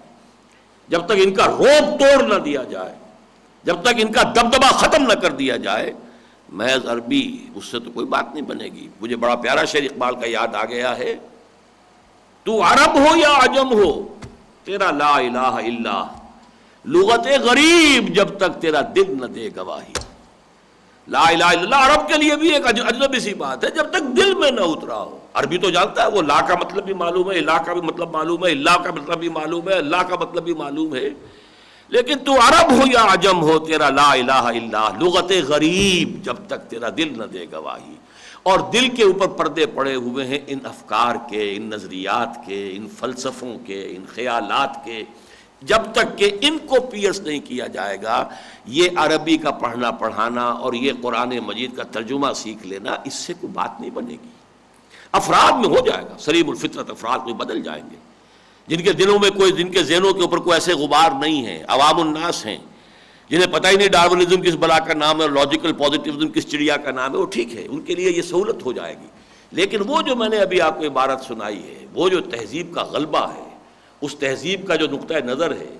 جب تک ان کا روب توڑ نہ دیا جائے، جب تک ان کا دبدبہ ختم نہ کر دیا جائے، محض عربی اس سے تو کوئی بات نہیں بنے گی۔ مجھے بڑا پیارا شعر اقبال کا یاد آ گیا ہے، تو عرب ہو یا عجم ہو تیرا لا الہ الا لغت غریب جب تک تیرا دل نہ دے گواہی۔ لا الہ الا اللہ عرب کے لیے بھی ایک اجنبی سی بات ہے جب تک دل میں نہ اترا ہو۔ عربی تو جانتا ہے، وہ لا کا مطلب بھی معلوم ہے، الہ کا بھی مطلب معلوم ہے، اللہ کا مطلب بھی معلوم ہے، اللہ کا مطلب بھی معلوم ہے، لیکن تو عرب ہو یا عجم ہو تیرا لا الہ الا لغت غریب جب تک تیرا دل نہ دے گواہی۔ اور دل کے اوپر پردے پڑے ہوئے ہیں ان افکار کے، ان نظریات کے، ان فلسفوں کے، ان خیالات کے، جب تک کہ ان کو پیئرس نہیں کیا جائے گا، یہ عربی کا پڑھنا پڑھانا اور یہ قرآن مجید کا ترجمہ سیکھ لینا، اس سے کوئی بات نہیں بنے گی۔ افراد میں ہو جائے گا، سلیم الفطرت افراد کوئی بدل جائیں گے، جن کے دلوں میں کوئی، جن کے ذہنوں کے اوپر کوئی ایسے غبار نہیں ہے، عوام الناس ہیں جنہیں پتہ ہی نہیں ڈارونزم کس بلا کا نام ہے اور لاجیکل پازیٹیوزم کس چڑیا کا نام ہے، وہ ٹھیک ہے، ان کے لیے یہ سہولت ہو جائے گی۔ لیکن وہ جو میں نے ابھی آپ کو عبارت سنائی ہے، وہ جو تہذیب کا غلبہ ہے، اس تہذیب کا جو نقطہ نظر ہے،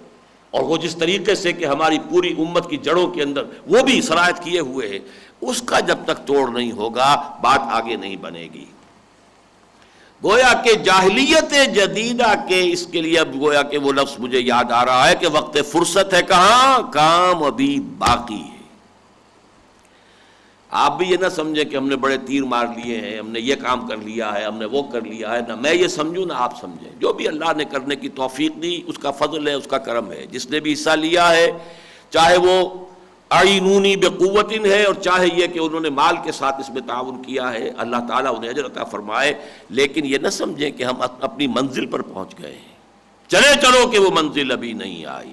اور وہ جس طریقے سے کہ ہماری پوری امت کی جڑوں کے اندر وہ بھی سرایت کیے ہوئے ہے، اس کا جب تک توڑ نہیں ہوگا بات آگے نہیں بنے گی۔ گویا کہ جاہلیت جدیدہ کے، اس کے لیے اب گویا کہ وہ لفظ مجھے یاد آ رہا ہے کہ وقت فرصت ہے کہاں، کام ابھی باقی ہے۔ آپ بھی یہ نہ سمجھیں کہ ہم نے بڑے تیر مار لیے ہیں، ہم نے یہ کام کر لیا ہے، ہم نے وہ کر لیا ہے، نہ میں یہ سمجھوں نہ آپ سمجھیں۔ جو بھی اللہ نے کرنے کی توفیق دی اس کا فضل ہے، اس کا کرم ہے۔ جس نے بھی حصہ لیا ہے، چاہے وہ اعینونی بقوت ہے اور چاہے یہ کہ انہوں نے مال کے ساتھ اس میں تعاون کیا ہے، اللہ تعالیٰ انہیں اجر عطا فرمائے۔ لیکن یہ نہ سمجھیں کہ ہم اپنی منزل پر پہنچ گئے ہیں، چلے چلو کہ وہ منزل ابھی نہیں آئی،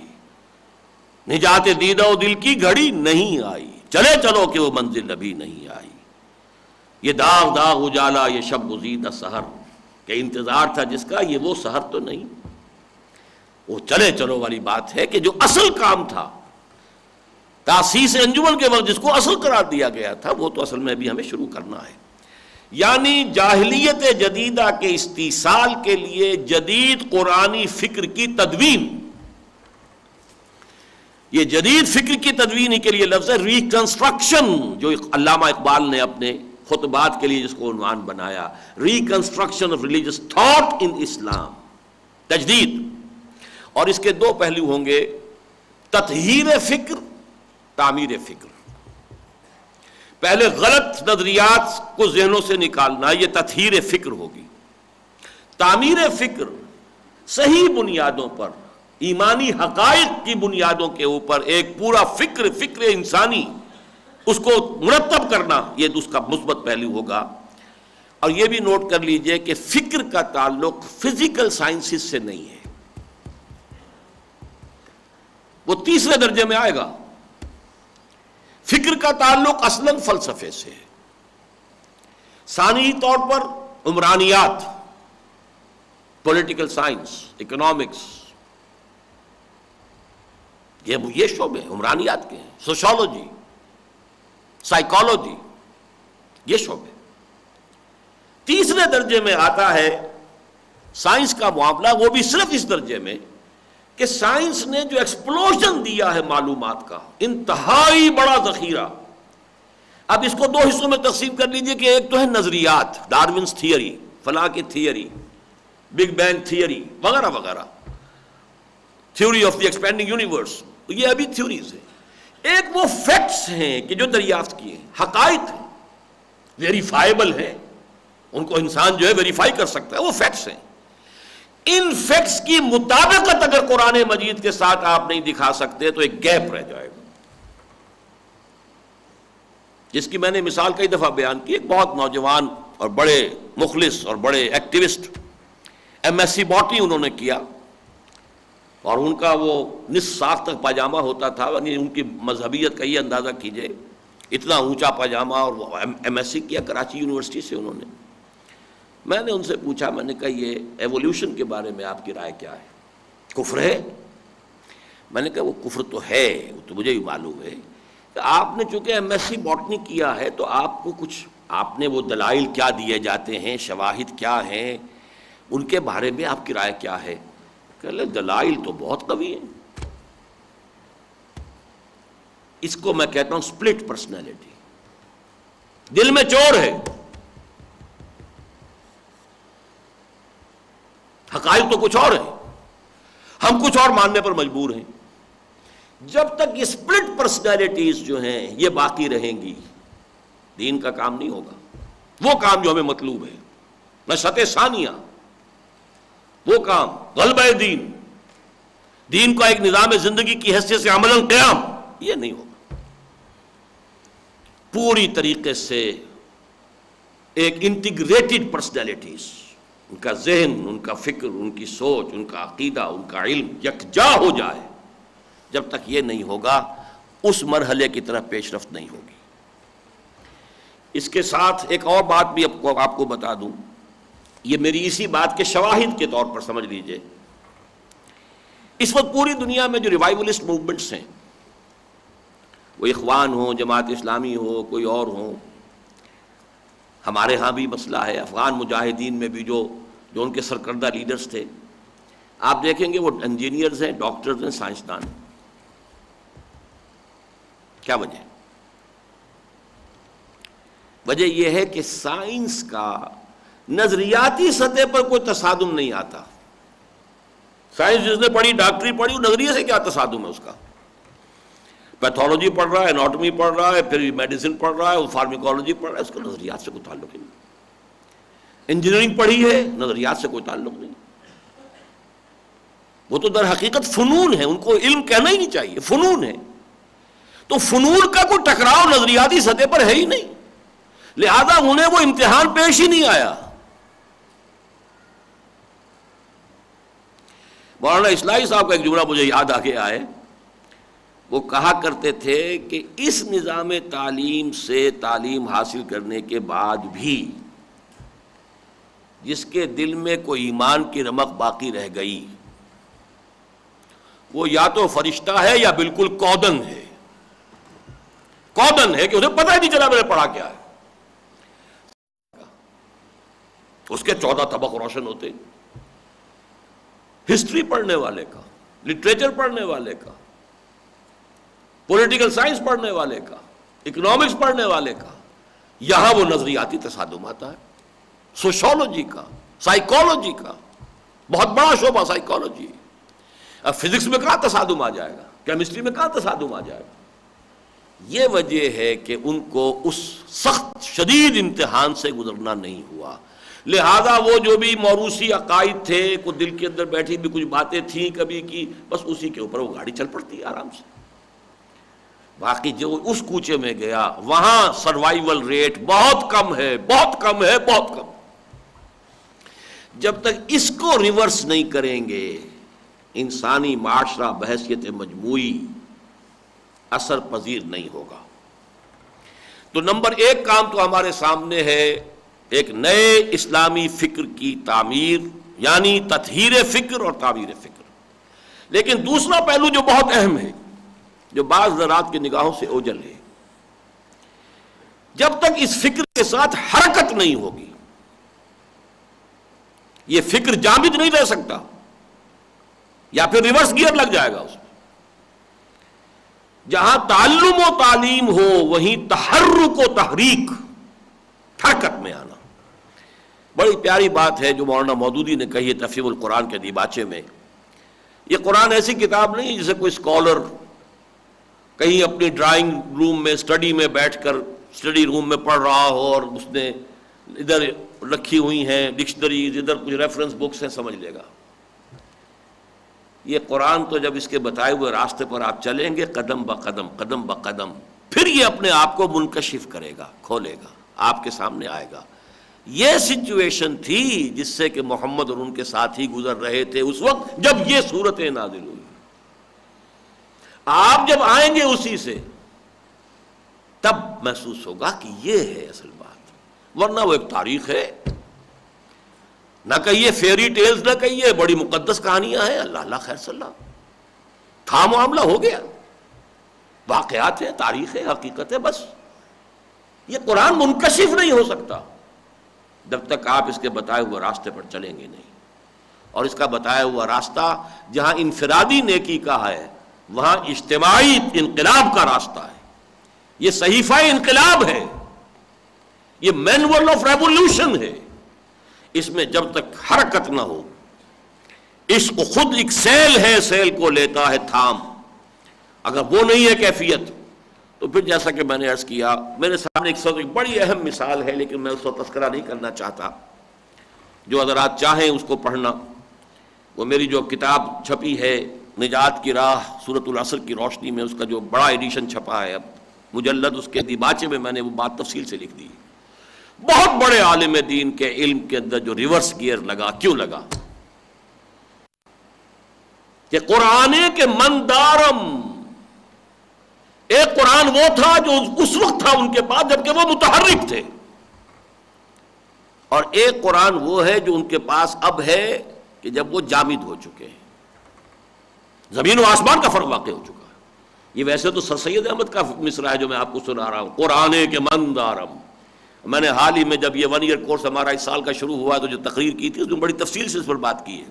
نجات دیدہ و دل کی گھڑی نہیں آئی، چلے چلو کہ وہ منزل ابھی نہیں آئی۔ یہ داغ داغ اجالا یہ شب گزیدہ سحر، کہ انتظار تھا جس کا یہ وہ سحر تو نہیں۔ وہ چلے چلو والی بات ہے کہ جو اصل کام تھا تاسیس انجمن کے وقت جس کو اصل قرار دیا گیا تھا وہ تو اصل میں بھی ہمیں شروع کرنا ہے. یعنی جاہلیت جدیدہ کے استیصال کے لیے جدید قرآنی فکر کی تدوین. یہ جدید فکر کی تدوین کے لیے لفظ ہے ریکنسٹرکشن، جو علامہ اقبال نے اپنے خطبات کے لیے جس کو عنوان بنایا، reconstruction of religious thought in Islam, تجدید. اور اس کے دو پہلو ہوں گے، تطہیر فکر، تعمیر فکر. پہلے غلط نظریات کو ذہنوں سے نکالنا، یہ تطہیر فکر ہوگی. تعمیر فکر صحیح بنیادوں پر، ایمانی حقائق کی بنیادوں کے اوپر ایک پورا فکر انسانی اس کو مرتب کرنا، یہ اس کا مثبت پہلو ہوگا. اور یہ بھی نوٹ کر لیجئے کہ فکر کا تعلق فزیکل سائنسز سے نہیں ہے، وہ تیسرے درجے میں آئے گا. فکر کا تعلق اصلاً فلسفے سے ہے. ثانوی طور پر عمرانیات، پولیٹیکل سائنس، اکنامکس، یہ شعبے عمرانیات کے ہیں. سوشالوجی، سائیکالوجی، یہ شعبے. تیسرے درجے میں آتا ہے سائنس کا معاملہ، وہ بھی صرف اس درجے میں کہ سائنس نے جو ایکسپلوژن دیا ہے معلومات کا، انتہائی بڑا ذخیرہ. اب اس کو دو حصوں میں تقسیم کر لیجئے کہ ایک تو ہے نظریات، ڈارونس تھیوری، فلاں کی تھیوری، بگ بینگ تھیوری وغیرہ وغیرہ، theory of the expanding universe, یہ ابھی تھیوریز ہیں. ایک وہ فیکٹس ہیں کہ جو دریافت کیے، حقائق ہیں، ویریفائبل ہیں، ان کو انسان جو ہے ویریفائی کر سکتا ہے، وہ فیکٹس ہیں. ان فیکٹس کی مطابقت اگر قرآن مجید کے ساتھ آپ نہیں دکھا سکتے تو ایک گیپ رہ جائے گا، جس کی میں نے مثال کئی دفعہ بیان کی. ایک بہت نوجوان اور بڑے مخلص اور بڑے activist, M S C botany انہوں نے کیا، اور ان کا وہ نصف ساق تک پاجامہ ہوتا تھا. یعنی ان کی مذہبیت کا یہ اندازہ کیجئے، اتنا اونچا پاجامہ، اور وہ ایم ایس سی کیا کراچی یونیورسٹی سے انہوں نے. میں نے ان سے پوچھا، میں نے کہا یہ ایولیوشن کے بارے میں آپ کی رائے کیا ہے؟ کفر ہے؟ میں نے کہا وہ کفر تو ہے، وہ تو مجھے بھی معلوم ہے کہ آپ نے چونکہ ایم ایس سی باٹنی کیا ہے تو آپ کو کچھ، آپ نے وہ دلائل کیا دیے جاتے ہیں، شواہد کیا ہیں، ان کے بارے میں آپ کی رائے کیا ہے؟ کہ دلائل تو بہت قوی ہیں. اس کو میں کہتا ہوں سپلٹ پرسنالٹی، دل میں چور ہے. حقائق تو کچھ اور ہیں، ہم کچھ اور ماننے پر مجبور ہیں. جب تک یہ سپلٹ پرسنالٹیز جو ہیں یہ باقی رہیں گی، دین کا کام نہیں ہوگا. وہ کام جو ہمیں مطلوب ہے، نشأت ثانیہ، وہ کام غلبہ دین، دین کا ایک نظام زندگی کی حیثیت سے عملاً قیام، یہ نہیں ہوگا. پوری طریقے سے ایک انٹیگریٹڈ پرسنالٹیز، ان کا ذہن، ان کا فکر، ان کی سوچ، ان کا عقیدہ، ان کا علم یکجا ہو جائے، جب تک یہ نہیں ہوگا اس مرحلے کی طرف پیش رفت نہیں ہوگی. اس کے ساتھ ایک اور بات بھی آپ کو بتا دوں، یہ میری اسی بات کے شواہد کے طور پر سمجھ لیجئے. اس وقت پوری دنیا میں جو ریوائولسٹ موومنٹس ہیں، وہ اخوان ہوں، جماعت اسلامی ہو، کوئی اور ہوں، ہمارے ہاں بھی مسئلہ ہے، افغان مجاہدین میں بھی جو ان کے سرکردہ لیڈرز تھے، آپ دیکھیں گے وہ انجینئرز ہیں، ڈاکٹرز ہیں، سائنسدان. کیا وجہ؟ وجہ یہ ہے کہ سائنس کا نظریاتی سطح پر کوئی تصادم نہیں آتا. سائنس جس نے پڑھی، ڈاکٹری پڑھی، نظریے سے کیا تصادم ہے اس کا؟ پیتھولوجی پڑھ رہا ہے، اناٹمی پڑھ رہا ہے، پھر میڈیسن پڑھ رہا ہے، فارمیکولوجی پڑھ رہا ہے، اس کا نظریات سے کوئی تعلق نہیں. انجینئرنگ پڑھی ہے، نظریات سے کوئی تعلق نہیں. وہ تو در حقیقت فنون ہے، ان کو علم کہنا ہی نہیں چاہیے، فنون ہے. تو فنون کا کوئی ٹکراؤ نظریاتی سطح پر ہے ہی نہیں، لہذا انہیں وہ امتحان پیش ہی نہیں آیا. مولانا اصلاحی صاحب کا ایک جملہ مجھے یاد آ گیا ہے. وہ کہا کرتے تھے کہ اس نظام تعلیم سے تعلیم حاصل کرنے کے بعد بھی جس کے دل میں کوئی ایمان کی رمق باقی رہ گئی، وہ یا تو فرشتہ ہے یا بالکل کودن ہے، کودن ہے کہ اسے پتہ ہی نہیں چلا میں نے پڑھا کیا ہے. اس کے 14 طبق روشن ہوتے، ہسٹری پڑھنے والے کا، لٹریچر پڑھنے والے کا، پولیٹیکل سائنس پڑھنے والے کا، اکنامکس پڑھنے والے کا. یہاں وہ نظریاتی تصادم آتا ہے، سوشولوجی کا، سائیکالوجی کا، بہت بڑا شعبہ سائیکالوجی. اب فزکس میں کہاں تصادم آ جائے گا، کیمسٹری میں کہاں تصادم آ جائے گا. یہ وجہ ہے کہ ان کو اس سخت شدید امتحان سے گزرنا نہیں ہوا. لہذا وہ جو بھی موروثی عقائد تھے، کو دل کے اندر بیٹھی بھی کچھ باتیں تھیں کبھی کی، بس اسی کے اوپر وہ گاڑی چل پڑتی ہے آرام سے. باقی جو اس کوچے میں گیا وہاں سروائیول ریٹ بہت کم ہے، بہت کم ہے، بہت کم. جب تک اس کو ریورس نہیں کریں گے انسانی معاشرہ بحیثیت مجموعی اثر پذیر نہیں ہوگا. تو نمبر 1 کام تو ہمارے سامنے ہے ایک نئے اسلامی فکر کی تعمیر، یعنی تطہیر فکر اور تعمیر فکر. لیکن دوسرا پہلو جو بہت اہم ہے، جو بعض حضرات کی نگاہوں سے اوجھل ہے، جب تک اس فکر کے ساتھ حرکت نہیں ہوگی یہ فکر جامد نہیں رہ سکتا، یا پھر ریورس گیئر لگ جائے گا اس میں. جہاں تعلم و تعلیم ہو وہیں تحرک و تحریک، حرکت میں آنا. بڑی پیاری بات ہے جو مولانا مودودی نے کہی ہے تفہیم القرآن کے دیباچے میں. یہ قرآن ایسی کتاب نہیں جسے کوئی اسکالر کہیں اپنی ڈرائنگ روم میں اسٹڈی میں بیٹھ کر اسٹڈی روم میں پڑھ رہا ہو اور اس نے ادھر رکھی ہوئی ہیں ڈکشنریز، ادھر کچھ ریفرنس بکس ہیں، سمجھ لے گا. یہ قرآن تو جب اس کے بتائے ہوئے راستے پر آپ چلیں گے قدم بقدم، قدم بقدم، پھر یہ اپنے آپ کو منکشف کرے گا، کھولے گا، آپ کے سامنے آئے گا. یہ سچویشن تھی جس سے کہ محمد اور ان کے ساتھی گزر رہے تھے اس وقت جب یہ صورتیں نازل ہوئی. آپ جب آئیں گے اسی سے تب محسوس ہوگا کہ یہ ہے اصل بات، ورنہ وہ ایک تاریخ ہے. نہ کہیے فیری ٹیلز، نہ کہیے بڑی مقدس کہانیاں ہیں، اللہ اللہ خیر صلی اللہ تھا، معاملہ ہو گیا، واقعات ہیں، تاریخ ہے، حقیقت ہے. بس یہ قرآن منکشف نہیں ہو سکتا جب تک آپ اس کے بتائے ہوئے راستے پر چلیں گے نہیں. اور اس کا بتایا ہوا راستہ جہاں انفرادی نیکی کا ہے وہاں اجتماعی انقلاب کا راستہ ہے. یہ صحیفہ انقلاب ہے، یہ مینول آف ریولوشن ہے. اس میں جب تک حرکت نہ ہو، عشق خود ایک سیل ہے، سیل کو لیتا ہے تھام. اگر وہ نہیں ہے کیفیت تو پھر جیسا کہ میں نے عرض کیا، میرے سامنے ایک بڑی اہم مثال ہے لیکن میں اس کو تذکرہ نہیں کرنا چاہتا. جو حضرات چاہیں اس کو پڑھنا، وہ میری جو کتاب چھپی ہے نجات کی راہ سورۃ العصر کی روشنی میں، اس کا جو بڑا ایڈیشن چھپا ہے اب مجلد، اس کے دیباچے میں نے وہ بات تفصیل سے لکھ دی. بہت بڑے عالم دین کے علم کے اندر جو ریورس گیئر لگا، کیوں لگا؟ کہ قرآن کے مندارم، ایک قرآن وہ تھا جو اس وقت تھا ان کے پاس جبکہ وہ متحرک تھے، اور ایک قرآن وہ ہے جو ان کے پاس اب ہے کہ جب وہ جامد ہو چکے ہیں، زمین و آسمان کا فرق واقع ہو چکا ہے. یہ ویسے تو سر سید احمد کا مصرع ہے جو میں آپ کو سنا رہا ہوں، قرآن کے مندارم. میں نے حال ہی میں جب یہ 1 ایئر کورس ہمارا اس سال کا شروع ہوا تو جو تقریر کی تھی اس میں بڑی تفصیل سے اس پر بات کی ہے.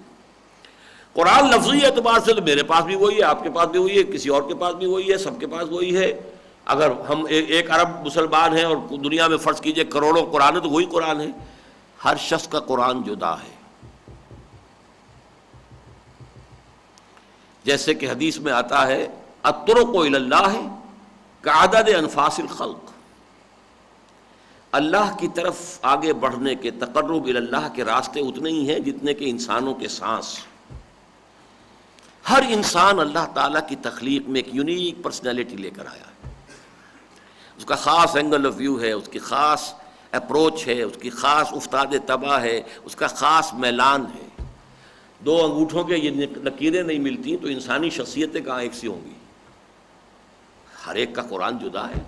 قرآن لفظی اعتبار سے تو میرے پاس بھی وہی ہے، آپ کے پاس بھی وہی ہے، کسی اور کے پاس بھی وہی ہے، سب کے پاس وہی ہے. اگر ہم 1 ارب مسلمان ہیں اور دنیا میں فرض کیجئے کروڑوں قرآن ہے تو وہی قرآن ہے. ہر شخص کا قرآن جدا ہے. جیسے کہ حدیث میں آتا ہے الطرق الی اللہ کعدد انفاس الخلق، اللہ کی طرف آگے بڑھنے کے، تقرب الی اللہ کے راستے اتنے ہی ہیں جتنے کہ انسانوں کے سانس. ہر انسان اللہ تعالیٰ کی تخلیق میں ایک یونیک پرسنالٹی لے کر آیا ہے. اس کا خاص اینگل آف ویو ہے، اس کی خاص اپروچ ہے، اس کی خاص افتاد طبع ہے، اس کا خاص میلان ہے. 2 انگوٹھوں کے یہ لکیریں نہیں ملتی تو انسانی شخصیتیں کہاں ایک سی ہوں گی؟ ہر ایک کا قرآن جدا ہے.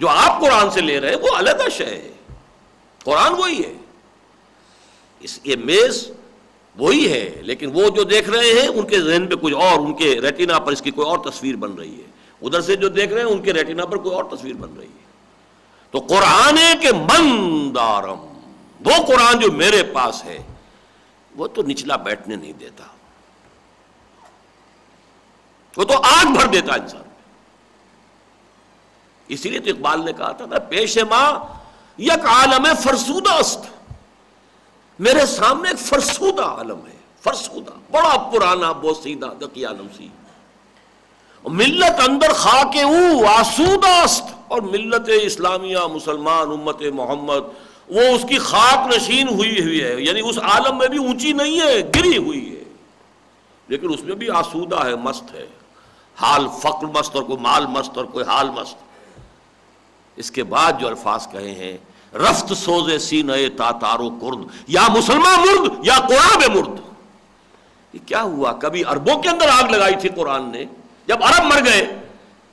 جو آپ قرآن سے لے رہے ہیں وہ علیحدہ شے ہے، قرآن وہی ہے. یہ میز وہی ہے، لیکن وہ جو دیکھ رہے ہیں ان کے ذہن میں کچھ اور، ان کے ریٹینا پر اس کی کوئی اور تصویر بن رہی ہے، ادھر سے جو دیکھ رہے ہیں ان کے ریٹینا پر کوئی اور تصویر بن رہی ہے۔ تو قرآن کے من دارم، وہ قرآن جو میرے پاس ہے وہ تو نچلا بیٹھنے نہیں دیتا، وہ تو آگ بھر دیتا انسان۔ اسی لیے تو اقبال نے کہا تھا نا، پیش ماں یک عالم فرسودہ است، میرے سامنے ایک فرسودہ عالم ہے، فرسودہ بڑا پرانا بوسیدہ دقی عالم سی، ملت اندر خاک او آسودہ است، اور ملت اسلامیہ مسلمان امت محمد وہ اس کی خاک نشین ہوئی ہے، یعنی اس عالم میں بھی اونچی نہیں ہے، گری ہوئی ہے، لیکن اس میں بھی آسودہ ہے، مست ہے، حال فقر مست اور کوئی مال مست اور کوئی حال مست۔ اس کے بعد جو الفاظ کہے ہیں، رفت سوز سینہ تاتارو کرد، یا مسلمان مرد یا قرآن مرد۔ یہ کیا ہوا؟ کبھی عربوں کے اندر آگ لگائی تھی قرآن نے، جب عرب مر گئے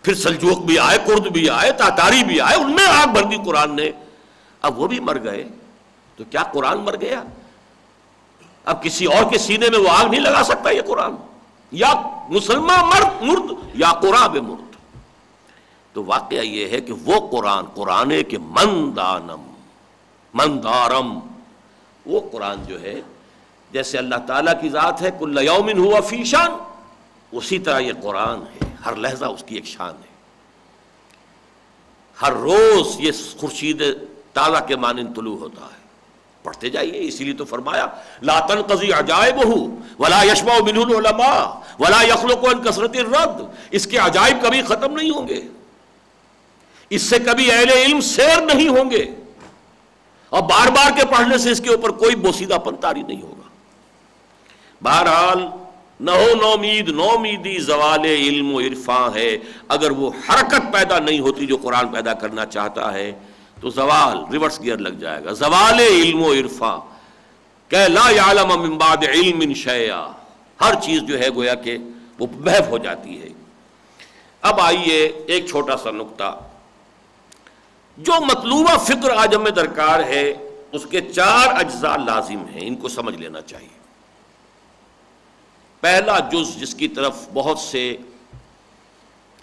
پھر سلجوق بھی آئے، کرد بھی آئے، تاتاری بھی آئے، ان میں آگ بھر دی قرآن نے، اب وہ بھی مر گئے تو کیا قرآن مر گیا؟ اب کسی اور کے سینے میں وہ آگ نہیں لگا سکتا یہ قرآن، یا مسلمان مرد یا قرآن مرد۔ تو واقعہ یہ ہے کہ وہ قرآن کے مندارم، وہ قرآن جو ہے جیسے اللہ تعالیٰ کی ذات ہے کل یوم ہوا فی شان، اسی طرح یہ قرآن ہے، ہر لحظہ اس کی ایک شان ہے، ہر روز یہ خورشید تازہ کے مانند طلوع ہوتا ہے، پڑھتے جائیے۔ اسی لیے تو فرمایا لا تنقضی عجائبہ ولا یشبع منہ العلماء ولا یخلق عن کثرت الرد، اس کے عجائب کبھی ختم نہیں ہوں گے، اس سے کبھی اہل علم سیر نہیں ہوں گے، اور بار بار کے پڑھنے سے اس کے اوپر کوئی بوسیدہ پن طاری نہیں ہوگا۔ بہرحال نہ ہو نومیدی زوال علم و عرفاں ہے، اگر وہ حرکت پیدا نہیں ہوتی جو قرآن پیدا کرنا چاہتا ہے تو زوال ریورس گیئر لگ جائے گا، زوال علم و عرفاں کہ لا یعلم من بعد علم شیئا، ہر چیز جو ہے گویا کہ وہ محو ہو جاتی ہے۔ اب آئیے ایک چھوٹا سا نقطہ، جو مطلوبہ فکر آج ہمیں درکار ہے اس کے 4 اجزاء لازم ہیں، ان کو سمجھ لینا چاہیے۔ پہلا جز جس کی طرف بہت سے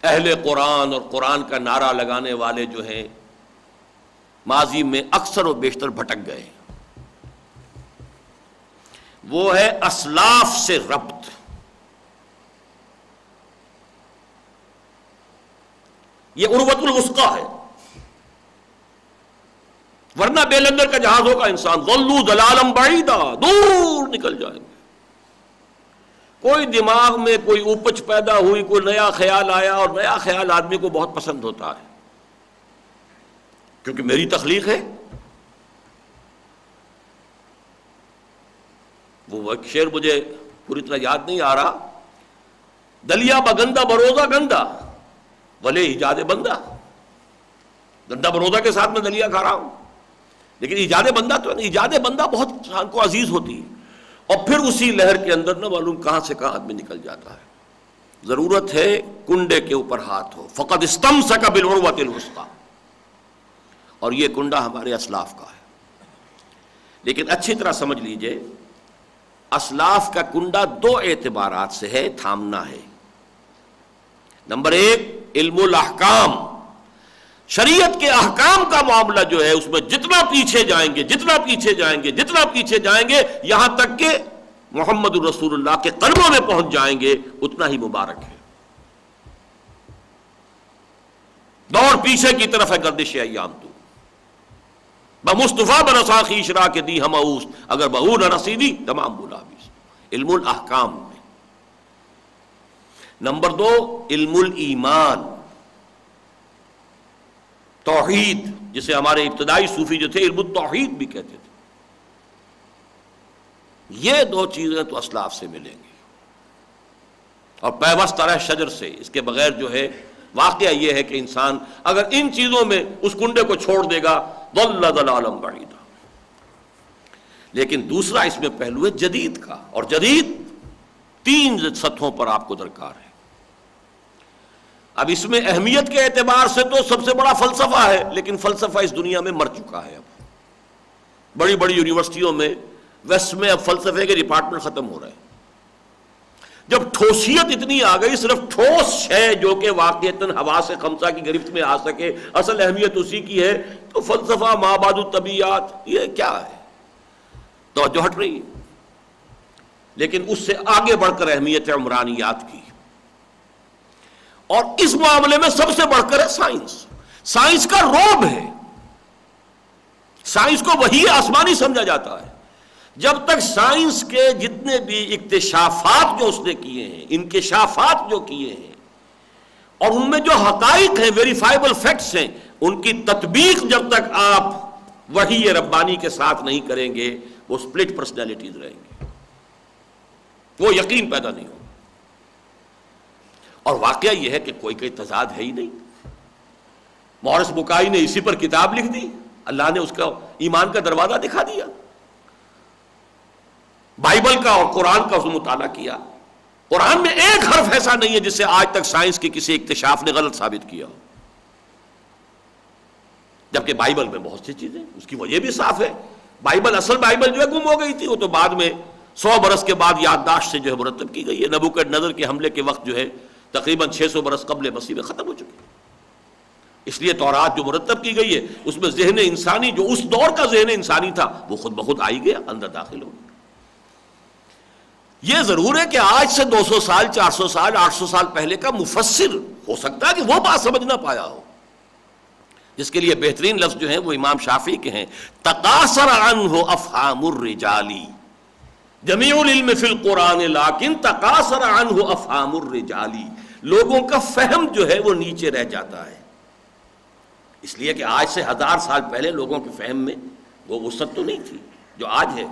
اہل قرآن اور قرآن کا نعرہ لگانے والے جو ہیں ماضی میں اکثر و بیشتر بھٹک گئے، وہ ہے اسلاف سے ربط۔ یہ عروۃ الوثقی ہے، ورنہ بے لندر کا جہاز ہوگا انسان، ضلوا ضلالا بعیدا، دور نکل جائیں گے۔ کوئی دماغ میں کوئی اوپچ پیدا ہوئی، کوئی نیا خیال آیا، اور نیا خیال آدمی کو بہت پسند ہوتا ہے کیونکہ میری تخلیق ہے۔ وہ ایک شعر مجھے پوری طرح یاد نہیں آ رہا، دلیا بگندہ بروزہ گندا ولے ایجاد بندہ، گندا بروزہ کے ساتھ میں دلیا کھا رہا ہوں، لیکن ایجاد بندہ تو ایجاد بندہ بہت انسان کو عزیز ہوتی ہے، اور پھر اسی لہر کے اندر نہ معلوم کہاں سے کہاں آدمی نکل جاتا ہے۔ ضرورت ہے کنڈے کے اوپر ہاتھ ہو، فقد استمسک بالعروۃ الوثقی، اور یہ کنڈا ہمارے اسلاف کا ہے۔ لیکن اچھی طرح سمجھ لیجئے، اسلاف کا کنڈا 2 اعتبارات سے ہے، تھامنا ہے۔ نمبر 1 علم الاحکام، شریعت کے احکام کا معاملہ جو ہے اس میں جتنا پیچھے جائیں گے جتنا پیچھے جائیں گے جتنا پیچھے جائیں گے، یہاں تک کہ محمد الرسول اللہ کے قدموں میں پہنچ جائیں گے، اتنا ہی مبارک ہے۔ دوڑ پیچھے کی طرف ہے گردش ایام تو، بمصطفیٰ برسا خیش را کے دی ہم اوست، اگر بہو نہ رسیدی تمام بولا بھی۔ علم الاحکام میں۔ نمبر 2 علم الایمان، توحید، جسے ہمارے ابتدائی صوفی جو تھے علم التوحید بھی کہتے تھے۔ یہ 2 چیزیں تو اسلاف سے ملیں گی، اور پیوستہ رہ شجر سے، اس کے بغیر جو ہے واقعہ یہ ہے کہ انسان اگر ان چیزوں میں اس کنڈے کو چھوڑ دے گا ضل ضلالا بعیدا۔ لیکن دوسرا اس میں پہلو ہے جدید کا، اور جدید 3 سطحوں پر آپ کو درکار ہے۔ اب اس میں اہمیت کے اعتبار سے تو سب سے بڑا فلسفہ ہے، لیکن فلسفہ اس دنیا میں مر چکا ہے۔ اب بڑی بڑی یونیورسٹیوں میں ویسٹ میں اب فلسفے کے ڈپارٹمنٹ ختم ہو رہے ہیں. جب ٹھوسیت اتنی آ گئی، صرف ٹھوس شے جو کہ واقعتاً حواس خمسہ کی گرفت میں آ سکے، اصل اہمیت اسی کی ہے، تو فلسفہ مابعد الطبیعیات یہ کیا ہے؟ توجہ ہٹ رہی ہے. لیکن اس سے آگے بڑھ کر اہمیت ہے عمرانیات کی، اور اس معاملے میں سب سے بڑھ کر ہے سائنس. سائنس کا رعب ہے. سائنس کو وہی آسمانی سمجھا جاتا ہے. جب تک سائنس کے جتنے بھی اکتشافات جو اس نے کیے ہیں، انکشافات جو کیے ہیں، اور ان میں جو حقائق ہیں، ویریفائبل فیکٹس ہیں، ان کی تطبیق جب تک آپ وحی ربانی کے ساتھ نہیں کریں گے، وہ سپلٹ پرسنالٹیز رہیں گے، وہ یقین پیدا نہیں ہوگا. اور واقعہ یہ ہے کہ کوئی تضاد ہے ہی نہیں. مورس بکائی نے اسی پر کتاب لکھ دی، اللہ نے اس کا ایمان کا دروازہ دکھا دیا. بائبل کا اور قرآن کا اس نے مطالعہ کیا. قرآن میں ایک حرف ایسا نہیں ہے جس سے آج تک سائنس کی کسی اکتشاف نے غلط ثابت کیا ہو، جبکہ بائبل میں بہت سی چیزیں. اس کی وجہ بھی صاف ہے. بائبل، اصل بائبل جو ہے گم ہو گئی تھی، وہ تو بعد میں 100 برس کے بعد یادداشت سے جو ہے مرتب کی گئی ہے. نبوکدنضر کے حملے کے وقت جو ہے تقریباً 600 برس قبل مسیح میں ختم ہو چکی. اس لیے تورات جو مرتب کی گئی ہے اس میں ذہن انسانی، جو اس دور کا ذہن انسانی تھا، وہ خود بخود آئی گیا، اندر داخل ہو گیا. یہ ضرور ہے کہ آج سے 200 سال 400 سال 800 سال پہلے کا مفسر ہو سکتا ہے کہ وہ بات سمجھ نہ پایا ہو، جس کے لیے بہترین لفظ جو ہیں وہ امام شافعی کے ہیں، تقاصر عنہ افہام الرجال جمیع العلم فی القرآن لیکن تقاصر عنہ افہام الرجال. لوگوں کا فہم جو ہے وہ نیچے رہ جاتا ہے، اس لیے کہ آج سے 1000 سال پہلے لوگوں کے فہم میں وہ وسعت تو نہیں تھی جو آج ہے.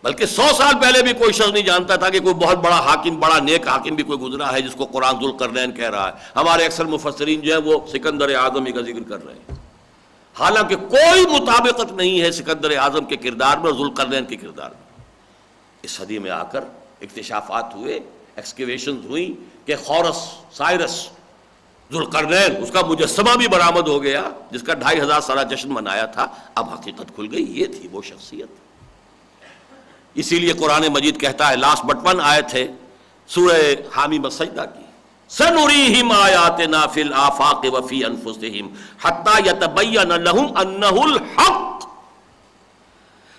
بلکہ 100 سال پہلے بھی کوئی شخص نہیں جانتا تھا کہ کوئی بہت بڑا حاکم، بڑا نیک حاکم بھی کوئی گزرا ہے جس کو قرآن ذوالقرنین کہہ رہا ہے. ہمارے اکثر مفسرین جو ہیں وہ سکندر اعظم ہی کا ذکر کر رہے ہیں، حالانکہ کوئی مطابقت نہیں ہے سکندر اعظم کے کردار میں اور ذوالقرنین کے کردار میں. اس صدی میں آ کر اکتشافات ہوئے، ایکسکیویشنز ہوئیں کہ خورس سائرس ذوالقرنین، اس کا مجسمہ بھی برآمد ہو گیا جس کا 2500 سالہ جشن منایا تھا. اب حقیقت کھل گئی، یہ تھی وہ شخصیت. اسی لیے قرآن مجید کہتا ہے، لاسٹ بٹ ون آیت ہے سورہ حامیم السجدہ کی، سنریہم آیاتنا فی الآفاق وفی انفسہم حتی یتبین لہم انہ الحق.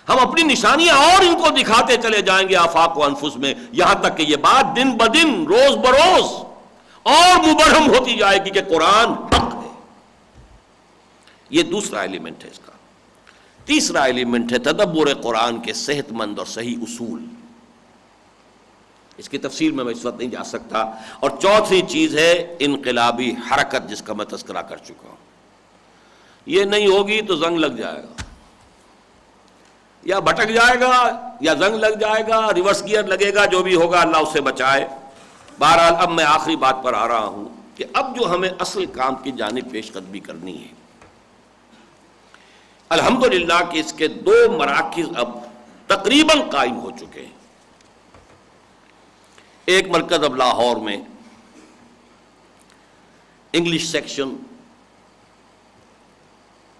ہم اپنی نشانیاں اور ان کو دکھاتے چلے جائیں گے آفاق و انفس میں، یہاں تک کہ یہ بات دن بدن، روز بروز اور مبرہم ہوتی جائے گی کہ قرآن حق ہے. یہ دوسرا ایلیمنٹ ہے اس کا. تیسرا ایلیمنٹ ہے تدبر قرآن کے صحت مند اور صحیح اصول. اس کی تفصیل میں اس وقت نہیں جا سکتا. اور چوتھی چیز ہے انقلابی حرکت، جس کا میں تذکرہ کر چکا ہوں. یہ نہیں ہوگی تو زنگ لگ جائے گا، یا بھٹک جائے گا یا زنگ لگ جائے گا، ریورس گیئر لگے گا، جو بھی ہوگا اللہ اس سے بچائے. بہرحال اب میں آخری بات پر آ رہا ہوں کہ اب جو ہمیں اصل کام کی جانب پیش قدمی کرنی ہے، الحمدللہ کہ اس کے 2 مراکز اب تقریباً قائم ہو چکے ہیں. ایک مرکز اب لاہور میں انگلش سیکشن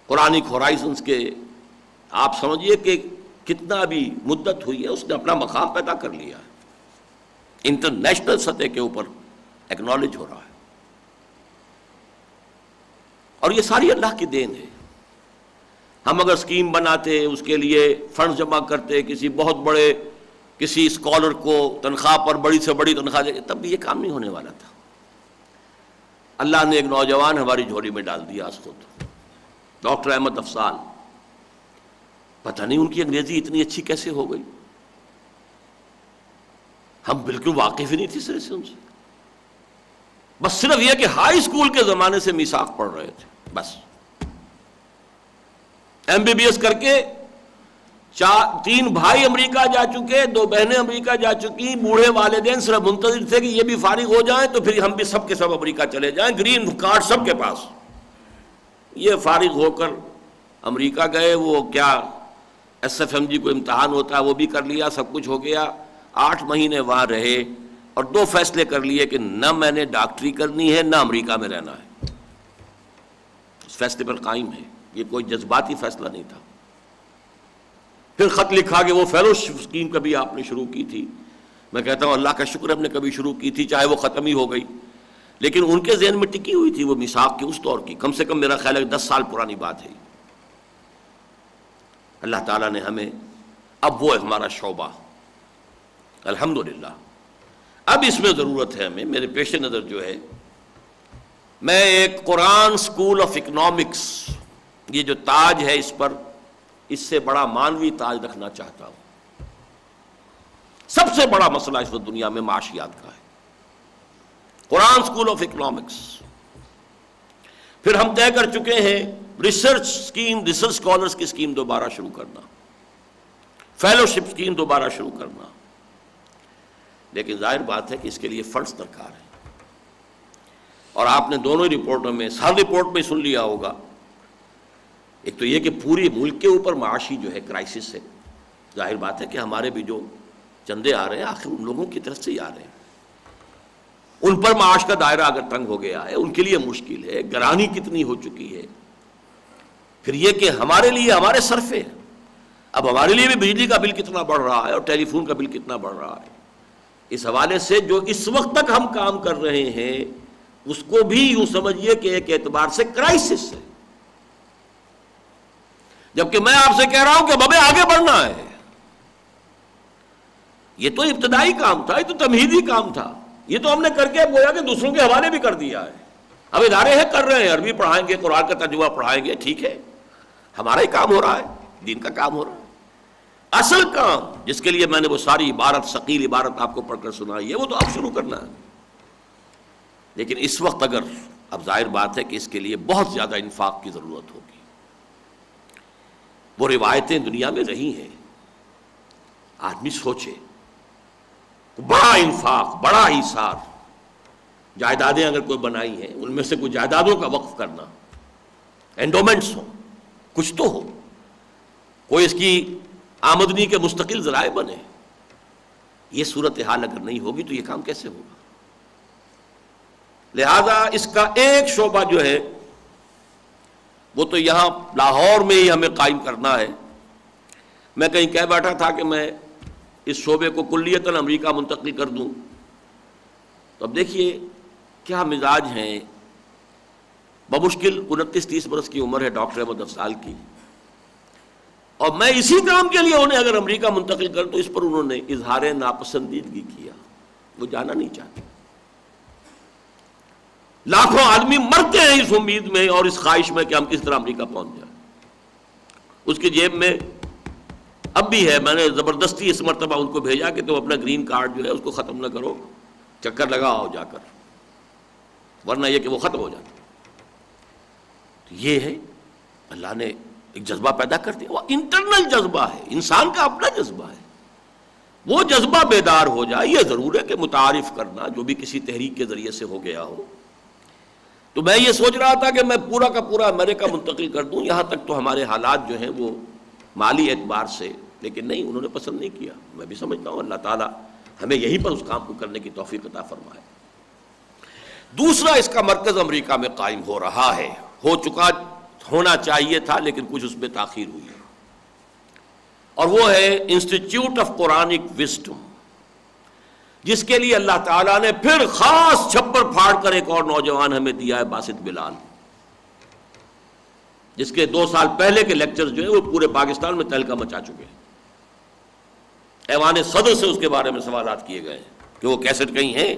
قرآنک ہورائزنز کے، آپ سمجھیے کہ کتنا بھی مدت ہوئی ہے اس نے اپنا مقام پیدا کر لیا ہے، انٹرنیشنل سطح کے اوپر ایکنالج ہو رہا ہے. اور یہ ساری اللہ کی دین ہے. ہم اگر اسکیم بناتے، اس کے لیے فنڈ جمع کرتے، کسی بہت بڑے کسی اسکالر کو تنخواہ پر بڑی سے بڑی تنخواہ دے، تب بھی یہ کام نہیں ہونے والا تھا. اللہ نے ایک نوجوان ہماری جھولی میں ڈال دیا آج خود، ڈاکٹر احمد افضال. پتہ نہیں ان کی انگریزی اتنی اچھی کیسے ہو گئی، ہم بالکل واقف ہی نہیں تھے سر سے ان سے. بس صرف یہ کہ ہائی اسکول کے زمانے سے میثاق پڑھ رہے تھے، بس MBBS کر کے 3 بھائی امریکہ جا چکے، 2 بہنیں امریکہ جا چکی. بوڑھے والدین صرف منتظر تھے کہ یہ بھی فارغ ہو جائیں تو پھر ہم بھی سب کے سب امریکہ چلے جائیں. گرین کارڈ سب کے پاس. یہ فارغ ہو کر امریکہ گئے. وہ کیا SFMG کو امتحان ہوتا ہے وہ بھی کر لیا، سب کچھ ہو گیا. 8 مہینے وہاں رہے اور 2 فیصلے کر لیے کہ نہ میں نے ڈاکٹری کرنی ہے نہ امریکہ میں رہنا ہے. اس فیصلے پر قائم ہے. یہ کوئی جذباتی فیصلہ نہیں تھا. پھر خط لکھا کہ وہ فیلوشپ اسکیم کبھی آپ نے شروع کی تھی. میں کہتا ہوں اللہ کا شکر ہم نے کبھی شروع کی تھی، چاہے وہ ختم ہی ہو گئی، لیکن ان کے ذہن میں ٹکی ہوئی تھی وہ میثاق کی اس دور کی، کم سے کم میرا خیال ہے 10 سال پرانی بات ہے. اللہ تعالیٰ نے ہمیں اب وہ ہمارا شعبہ الحمدللہ اب اس میں ضرورت ہے ہمیں. میرے پیش نظر جو ہے میں ایک قرآن اسکول آف اکنامکس، یہ جو تاج ہے اس پر، اس سے بڑا مانوی تاج رکھنا چاہتا ہوں. سب سے بڑا مسئلہ اس وقت دنیا میں معاشیات کا ہے. قرآن اسکول آف اکنامکس. پھر ہم طے کر چکے ہیں ریسرچ اسکیم، ریسرچ اسکالرس کی اسکیم دوبارہ شروع کرنا، فیلوشپ اسکیم دوبارہ شروع کرنا. لیکن ظاہر بات ہے کہ اس کے لیے فنڈز درکار ہیں، اور آپ نے دونوں رپورٹوں میں، ہر رپورٹ میں سن لیا ہوگا. ایک تو یہ کہ پوری ملک کے اوپر معاشی جو ہے کرائسس ہے. ظاہر بات ہے کہ ہمارے بھی جو چندے آ رہے ہیں آخر ان لوگوں کی طرف سے ہی آ رہے ہیں. ان پر معاش کا دائرہ اگر تنگ ہو گیا ہے، ان کے لیے مشکل ہے، گرانی کتنی ہو چکی ہے. پھر یہ کہ ہمارے لیے ہمارے صرفے، اب ہمارے لیے بھی بجلی کا بل کتنا بڑھ رہا ہے اور ٹیلی فون کا بل کتنا بڑھ رہا ہے. اس حوالے سے جو اس وقت تک ہم کام کر رہے ہیں اس کو بھی یوں سمجھیے کہ ایک اعتبار سے کرائسس ہے. جبکہ میں آپ سے کہہ رہا ہوں کہ اب ہمیں آگے بڑھنا ہے. یہ تو ابتدائی کام تھا، یہ تو تمہیدی کام تھا، یہ تو ہم نے کر کے گویا کہ دوسروں کے حوالے بھی کر دیا ہے. اب ادارے ہیں کر رہے ہیں، عربی پڑھائیں گے، قرآن کا ترجمہ پڑھائیں گے، ٹھیک ہے، ہمارا ہی کام ہو رہا ہے، دین کا کام ہو رہا ہے. اصل کام جس کے لیے میں نے وہ ساری عبارت، ثقیل عبارت آپ کو پڑھ کر سنائی ہے، وہ تو اب شروع کرنا ہے. لیکن اس وقت اگر، اب ظاہر بات ہے کہ اس کے لیے بہت زیادہ انفاق کی ضرورت ہوگی. وہ روایتیں دنیا میں رہی ہیں، آدمی سوچے بڑا انفاق، بڑا ایثار. جائیدادیں اگر کوئی بنائی ہیں ان میں سے کوئی جائیدادوں کا وقف کرنا، اینڈومنٹس ہوں، کچھ تو ہو، کوئی اس کی آمدنی کے مستقل ذرائع بنے. یہ صورتحال اگر نہیں ہوگی تو یہ کام کیسے ہوگا؟ لہذا اس کا ایک شعبہ جو ہے وہ تو یہاں لاہور میں ہی ہمیں قائم کرنا ہے. میں کہیں کہہ بیٹھا تھا کہ میں اس شعبے کو کلیتاً امریکہ منتقل کر دوں، تو اب دیکھیے کیا مزاج ہیں. بمشکل 29-30 برس کی عمر ہے ڈاکٹر احمد افضال کی، اور میں اسی کام کے لیے انہیں اگر امریکہ منتقل کر تو اس پر انہوں نے اظہار ناپسندیدگی کیا. وہ جانا نہیں چاہتے. لاکھوں آدمی مرتے ہیں اس امید میں اور اس خواہش میں کہ ہم کس طرح امریکہ پہنچ جائیں. اس کی جیب میں اب بھی ہے، میں نے زبردستی اس مرتبہ ان کو بھیجا کہ تم اپنا گرین کارڈ جو ہے اس کو ختم نہ کرو، چکر لگاؤ جا کر، ورنہ یہ کہ وہ ختم ہو جاتا. یہ ہے اللہ نے ایک جذبہ پیدا کر دیا. وہ انٹرنل جذبہ ہے، انسان کا اپنا جذبہ ہے. وہ جذبہ بیدار ہو جائے. یہ ضرور ہے کہ متعارف کرنا جو بھی کسی تحریک کے ذریعے سے ہو گیا ہو. تو میں یہ سوچ رہا تھا کہ میں پورا کا پورا امریکہ منتقل کر دوں، یہاں تک تو ہمارے حالات جو ہیں وہ مالی اعتبار سے، لیکن نہیں، انہوں نے پسند نہیں کیا. میں بھی سمجھتا ہوں اللہ تعالیٰ ہمیں یہیں پر اس کام کو کرنے کی توفیق عطا فرمائے. دوسرا اس کا مرکز امریکہ میں قائم ہو رہا ہے، ہو چکا، ہونا چاہیے تھا لیکن کچھ اس میں تاخیر ہوئی ہے، اور وہ ہے انسٹیٹیوٹ آف قرآنک وزڈم، جس کے لیے اللہ تعالیٰ نے پھر خاص چھپر پھاڑ کر ایک اور نوجوان ہمیں دیا ہے، باسط بلال، جس کے 2 سال پہلے کے لیکچرز جو ہیں وہ پورے پاکستان میں تہلکہ مچا چکے ہیں. ایوان صدر سے اس کے بارے میں سوالات کیے گئے کہ وہ کیسٹ کہیں ہیں،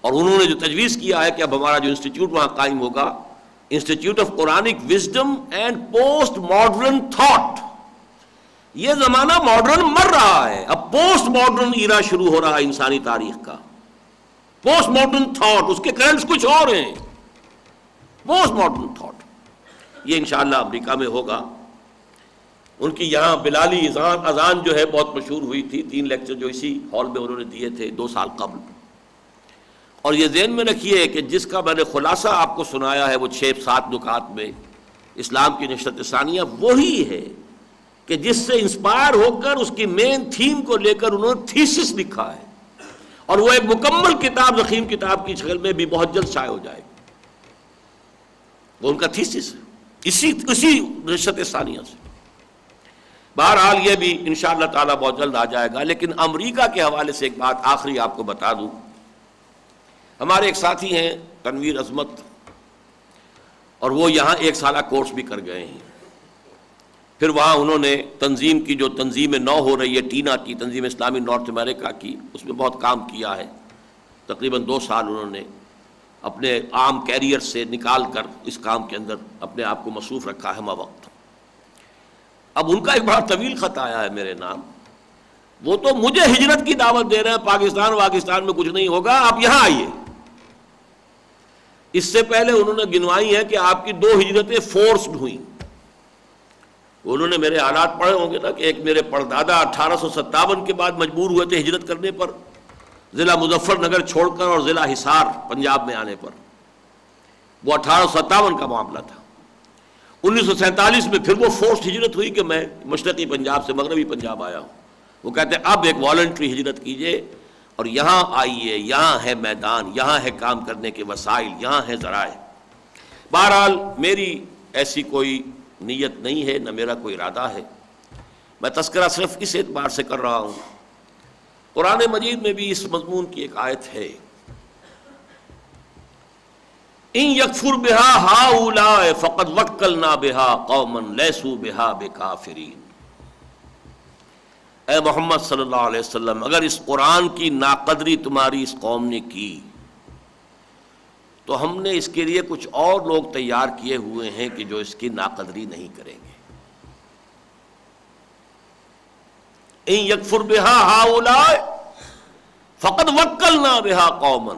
اور انہوں نے جو تجویز کیا ہے کہ اب ہمارا جو انسٹیٹیوٹ وہاں قائم ہوگا، institute of Quranic wisdom and post modern thought. یہ زمانہ ماڈرن مر رہا ہے، اب پوسٹ ماڈرن ایرا شروع ہو رہا ہے انسانی تاریخ کا. پوسٹ ماڈرن تھاٹ، اس کے کرنٹس کچھ اور ہیں. پوسٹ ماڈرن تھاٹ یہ انشاءاللہ امریکہ میں ہوگا. ان کی یہاں بلالی اذان جو ہے بہت مشہور ہوئی تھی. 3 لیکچر جو اسی ہال میں انہوں نے دیے تھے 2 سال قبل. اور یہ ذہن میں رکھیے کہ جس کا میں نے خلاصہ آپ کو سنایا ہے وہ 6-7 نکات میں اسلام کی نشرت ثانیہ، وہی ہے کہ جس سے انسپائر ہو کر اس کی مین تھیم کو لے کر انہوں نے تھیسس لکھا ہے، اور وہ ایک مکمل کتاب، ضخیم کتاب کی شکل میں بھی بہت جلد شائع ہو جائے گی. وہ ان کا تھیسس ہے. اسی رشت ثانیہ سے. بہرحال یہ بھی انشاءاللہ تعالیٰ بہت جلد آ جائے گا. لیکن امریکہ کے حوالے سے ایک بات آخری آپ کو بتا دوں. ہمارے ایک ساتھی ہیں تنویر عظمت، اور وہ یہاں 1 سالہ کورس بھی کر گئے ہیں. پھر وہاں انہوں نے تنظیم کی، جو تنظیم نو ہو رہی ہے ٹینا کی، تنظیم اسلامی نارتھ امریکہ کی، اس میں بہت کام کیا ہے. تقریباً 2 سال انہوں نے اپنے عام کیریئر سے نکال کر اس کام کے اندر اپنے آپ کو مصروف رکھا ہے وقت. اب ان کا ایک بڑا طویل خط آیا ہے میرے نام. وہ تو مجھے ہجرت کی دعوت دے رہے ہیں، پاکستان میں کچھ نہیں ہوگا، آپ یہاں آئیے. اس سے پہلے انہوں نے گنوائی ہے کہ آپ کی 2 ہجرتیں فورسڈ ہوئیں. انہوں نے میرے حالات پڑھے ہوں گے نا کہ ایک میرے پردادا 1857 کے بعد مجبور ہوئے تھے ہجرت کرنے پر، ضلع مظفر نگر چھوڑ کر، اور ضلع حصار پنجاب میں آنے پر. وہ 1857 کا معاملہ تھا. 1947 میں پھر وہ فورسڈ ہجرت ہوئی کہ میں مشرقی پنجاب سے مغربی پنجاب آیا ہوں. وہ کہتے ہیں اب ایک والنٹری ہجرت کیجئے اور یہاں آئیے، یہاں ہے میدان، یہاں ہے کام کرنے کے وسائل، یہاں ہے ذرائع. بہرحال میری ایسی کوئی نیت نہیں ہے، نہ میرا کوئی ارادہ ہے. میں تذکرہ صرف اس اعتبار سے کر رہا ہوں. قرآن مجید میں بھی اس مضمون کی ایک آیت ہے، ان یکفر بہا ہؤلاء فقد وکلنا بہا قوما لیسوا بہا بکافرین. اے محمد صلی اللہ علیہ وسلم، اگر اس قرآن کی ناقدری تمہاری اس قوم نے کی تو ہم نے اس کے لیے کچھ اور لوگ تیار کیے ہوئے ہیں کہ جو اس کی ناقدری نہیں کریں گے. ان یکفر بہا ہؤلاء فقد وکلنا بہا قوما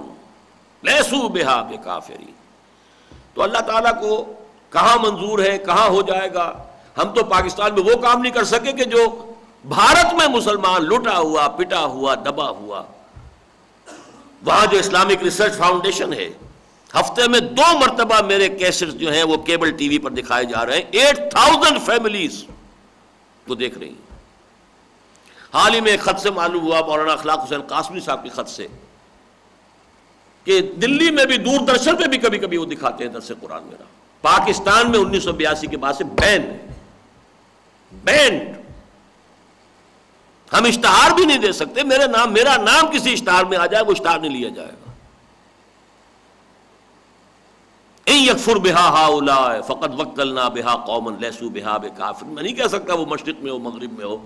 لیسوا بہا بکافرین. تو اللہ تعالیٰ کو کہاں منظور ہے، کہاں ہو جائے گا. ہم تو پاکستان میں وہ کام نہیں کر سکے کہ جو بھارت میں مسلمان لٹا ہوا، پٹا ہوا، دبا ہوا. وہاں جو اسلامک ریسرچ فاؤنڈیشن ہے، ہفتے میں 2 مرتبہ میرے کیسٹ جو ہیں وہ کیبل ٹی وی پر دکھائے جا رہے ہیں. 8000 فیملیز کو دیکھ رہی ہیں. حال ہی میں ایک خط سے معلوم ہوا، مولانا اخلاق حسین قاسمی صاحب کے خط سے، کہ دلی میں بھی دوردرشن پہ بھی کبھی کبھی وہ دکھاتے ہیں درس قرآن میرا. پاکستان میں 1982 کے بعد سے بینڈ. ہم اشتہار بھی نہیں دے سکتے. میرا نام کسی اشتہار میں آ جائے وہ اشتہار نہیں لیا جائے گا. ان یکفر بہا ہؤلاء فقد وکلنا بہا قوما لیسوا بہا بکافر. میں نہیں کہہ سکتا وہ مشرق میں ہو مغرب میں ہو،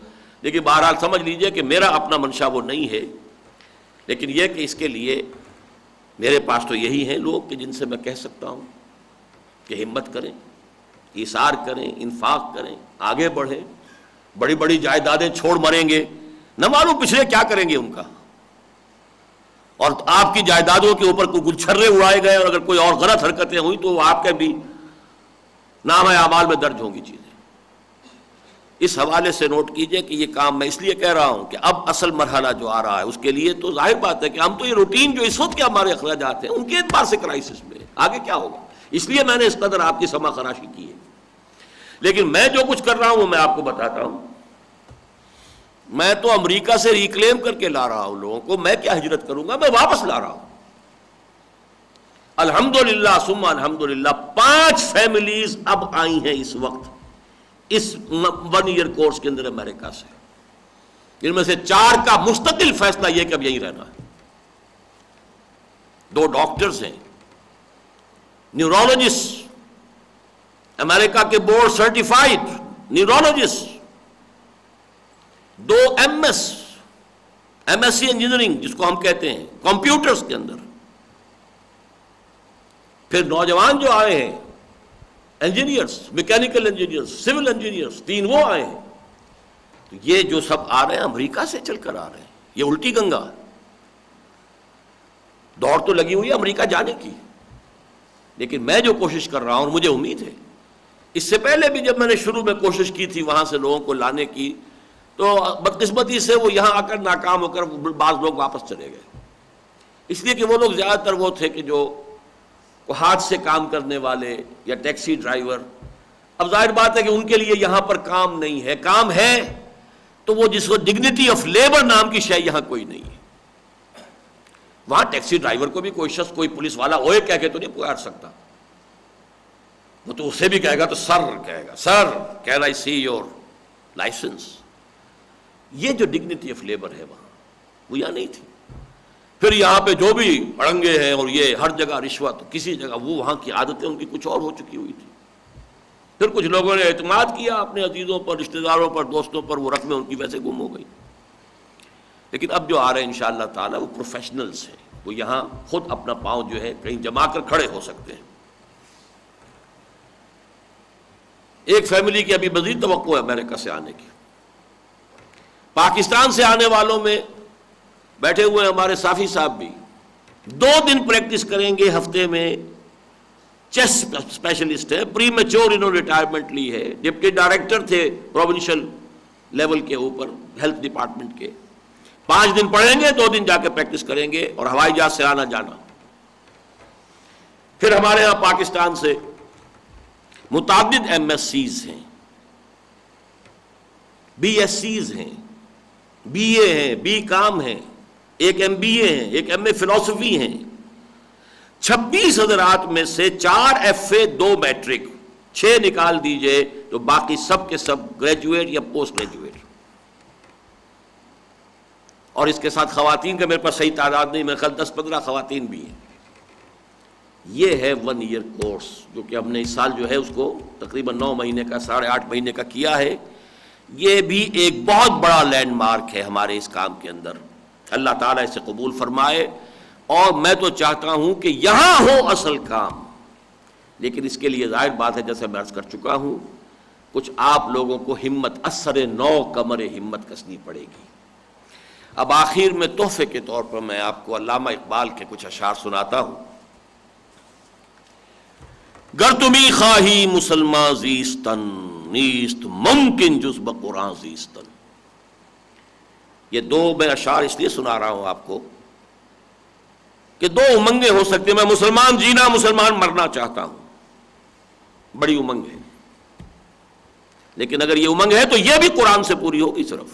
لیکن بہرحال سمجھ لیجئے کہ میرا اپنا منشا وہ نہیں ہے. لیکن یہ کہ اس کے لیے میرے پاس تو یہی ہیں لوگ کہ جن سے میں کہہ سکتا ہوں کہ ہمت کریں، ایثار کریں، انفاق کریں، آگے بڑھیں. بڑی بڑی جائیدادیں چھوڑ مریں گے، نہ معلوم پچھلے کیا کریں گے ان کا. اور آپ کی جائیدادوں کے اوپر کوئی گلچھرے اڑائے گئے اور اگر کوئی اور غلط حرکتیں ہوئی تو آپ کے بھی نامہ اعمال میں درج ہوں گی چیزیں. اس حوالے سے نوٹ کیجئے کہ یہ کام میں اس لیے کہہ رہا ہوں کہ اب اصل مرحلہ جو آ رہا ہے اس کے لیے تو ظاہر بات ہے کہ ہم تو یہ روٹین جو اس وقت کے ہمارے اخراجات ہیں ان کے اعتبار سے کرائسس میں آگے کیا ہوگا، اس لیے میں نے اس قدر آپ کی سما خراشی کی ہے. لیکن میں جو کچھ کر رہا ہوں وہ میں آپ کو بتاتا ہوں. میں تو امریکہ سے ریکلیم کر کے لا رہا ہوں لوگوں کو. میں کیا ہجرت کروں گا، میں واپس لا رہا ہوں. الحمدللہ ثم الحمدللہ 5 فیملیز اب آئی ہیں اس وقت اس 1 ایئر کورس کے اندر امریکہ سے، جن میں سے 4 کا مستقل فیصلہ یہ کہ اب یہیں رہنا ہے. 2 ڈاکٹرز ہیں، نیورولوجسٹ، امریکہ کے board certified neurologist, 2 M S C engineering جس کو ہم کہتے ہیں کمپیوٹرز کے اندر. پھر نوجوان جو آئے ہیں engineers, mechanical engineers, civil engineers, 3 وہ آئے ہیں. تو یہ جو سب آ رہے ہیں امریکہ سے چل کر آ رہے ہیں. یہ الٹی گنگا دوڑ تو لگی ہوئی ہے امریکہ جانے کی. لیکن میں جو کوشش کر رہا ہوں اور مجھے امید ہے، اس سے پہلے بھی جب میں نے شروع میں کوشش کی تھی وہاں سے لوگوں کو لانے کی تو بدقسمتی سے وہ یہاں آ کر ناکام ہو کر بعض لوگ واپس چلے گئے. اس لیے کہ وہ لوگ زیادہ تر وہ تھے کہ جو ہاتھ سے کام کرنے والے یا ٹیکسی ڈرائیور. اب ظاہر بات ہے کہ ان کے لیے یہاں پر کام نہیں ہے. کام ہے تو وہ جس کو ڈگنیٹی آف لیبر نام کی شے یہاں کوئی نہیں ہے. وہاں ٹیکسی ڈرائیور کو بھی کوئی شخص کوئی پولیس والا اوئے کہہ کے تو نہیں پکار سکتا. وہ تو اسے بھی کہے گا تو سر کہے گا، sir can I see your licence. یہ جو ڈگنیٹی آف لیبر ہے وہاں، وہ یہاں نہیں تھی. پھر یہاں پہ جو بھی اڑنگے ہیں اور یہ ہر جگہ رشوت، کسی جگہ وہ وہاں کی عادتیں ان کی کچھ اور ہو چکی ہوئی تھی. پھر کچھ لوگوں نے اعتماد کیا اپنے عزیزوں پر، رشتہ داروں پر، دوستوں پر، وہ رقمیں ان کی ویسے گم ہو گئی. لیکن اب جو آ رہے ہیں انشاءاللہ تعالی وہ پروفیشنلز ہیں، وہ یہاں خود اپنا پاؤں جو ہے کہیں جما کر کھڑے ہو سکتے ہیں. ایک فیملی کی ابھی مزید توقع ہے امریکہ سے آنے کی. پاکستان سے آنے والوں میں بیٹھے ہوئے ہمارے صافی صاحب بھی 2 دن پریکٹس کریں گے ہفتے میں. چیس اسپیشلسٹ ہے، پری میچور انہوں نے ریٹائرمنٹ لی ہے، ڈپٹی ڈائریکٹر تھے پروونشل لیول کے اوپر ہیلتھ ڈپارٹمنٹ کے. 5 دن پڑھیں گے، 2 دن جا کے پریکٹس کریں گے، اور ہوائی جہاز سے آنا جانا. پھر ہمارے ہاں پاکستان سے متعدد ایم ایس سیز ہیں، بی ایس سیز ہیں، بی اے ہیں، بی کام ہیں، ایک ایم بی اے ہیں، ایک ایم اے فلسفی ہیں. 26 حضرات میں سے 4 ایف اے 2 میٹرک، 6 نکال دیجئے تو باقی سب کے سب گریجویٹ یا پوسٹ گریجویٹ. اور اس کے ساتھ خواتین کا میرے پاس صحیح تعداد نہیں، میرے خیال 10-15 خواتین بھی ہیں. یہ ہے 1 ایئر کورس جو کہ ہم نے اس سال جو ہے اس کو تقریباً 9 مہینے کا 8.5 مہینے کا کیا ہے. یہ بھی ایک بہت بڑا لینڈ مارک ہے ہمارے اس کام کے اندر. اللہ تعالیٰ اسے قبول فرمائے. اور میں تو چاہتا ہوں کہ یہاں ہو اصل کام، لیکن اس کے لیے ظاہر بات ہے جیسے میں عرض کر چکا ہوں، کچھ آپ لوگوں کو ہمت اثر نو کمر ہمت کسنی پڑے گی. اب آخر میں تحفے کے طور پر میں آپ کو علامہ اقبال کے کچھ اشعار سناتا ہوں. گر تمی خواہی مسلمان زیستن، نیست ممکن جز بقرآن زیستن. یہ 2 میں اشعار اس لیے سنا رہا ہوں آپ کو کہ 2 امنگیں ہو سکتی ہیں. میں مسلمان جینا، مسلمان مرنا چاہتا ہوں، بڑی امنگ ہے. لیکن اگر یہ امنگ ہے تو یہ بھی قرآن سے پوری ہوگی صرف.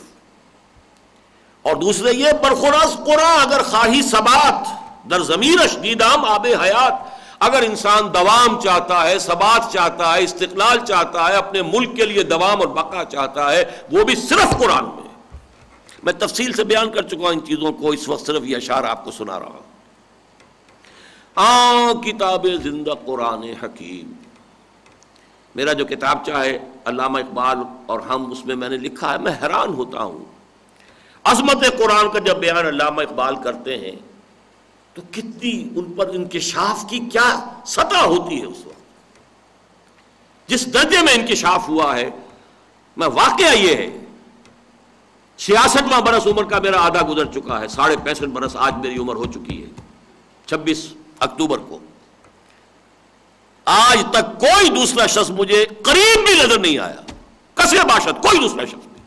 اور دوسرے یہ برخوراز قرآن اگر خواہی ثبات در ضمیرش دیدام آب حیات. اگر انسان دوام چاہتا ہے، ثبات چاہتا ہے، استقلال چاہتا ہے، اپنے ملک کے لیے دوام اور بقا چاہتا ہے، وہ بھی صرف قرآن میں. میں تفصیل سے بیان کر چکا ہوں ان چیزوں کو، اس وقت صرف یہ اشعار آپ کو سنا رہا ہوں. کتاب زندہ قرآن حکیم، میرا جو کتاب چاہے علامہ اقبال اور ہم، اس میں نے لکھا ہے. میں حیران ہوتا ہوں عظمت قرآن کا جب بیان علامہ اقبال کرتے ہیں تو کتنی ان پر انکشاف کی کیا سطح ہوتی ہے. اس وقت جس درجے میں انکشاف ہوا ہے، میں واقعہ یہ ہے 66واں برس عمر کا میرا آدھا گزر چکا ہے، 65.5 برس آج میری عمر ہو چکی ہے. 26 اکتوبر کو آج تک کوئی دوسرا شخص مجھے قریب بھی نظر نہیں آیا، کسے باشد کوئی دوسرا شخص نہیں،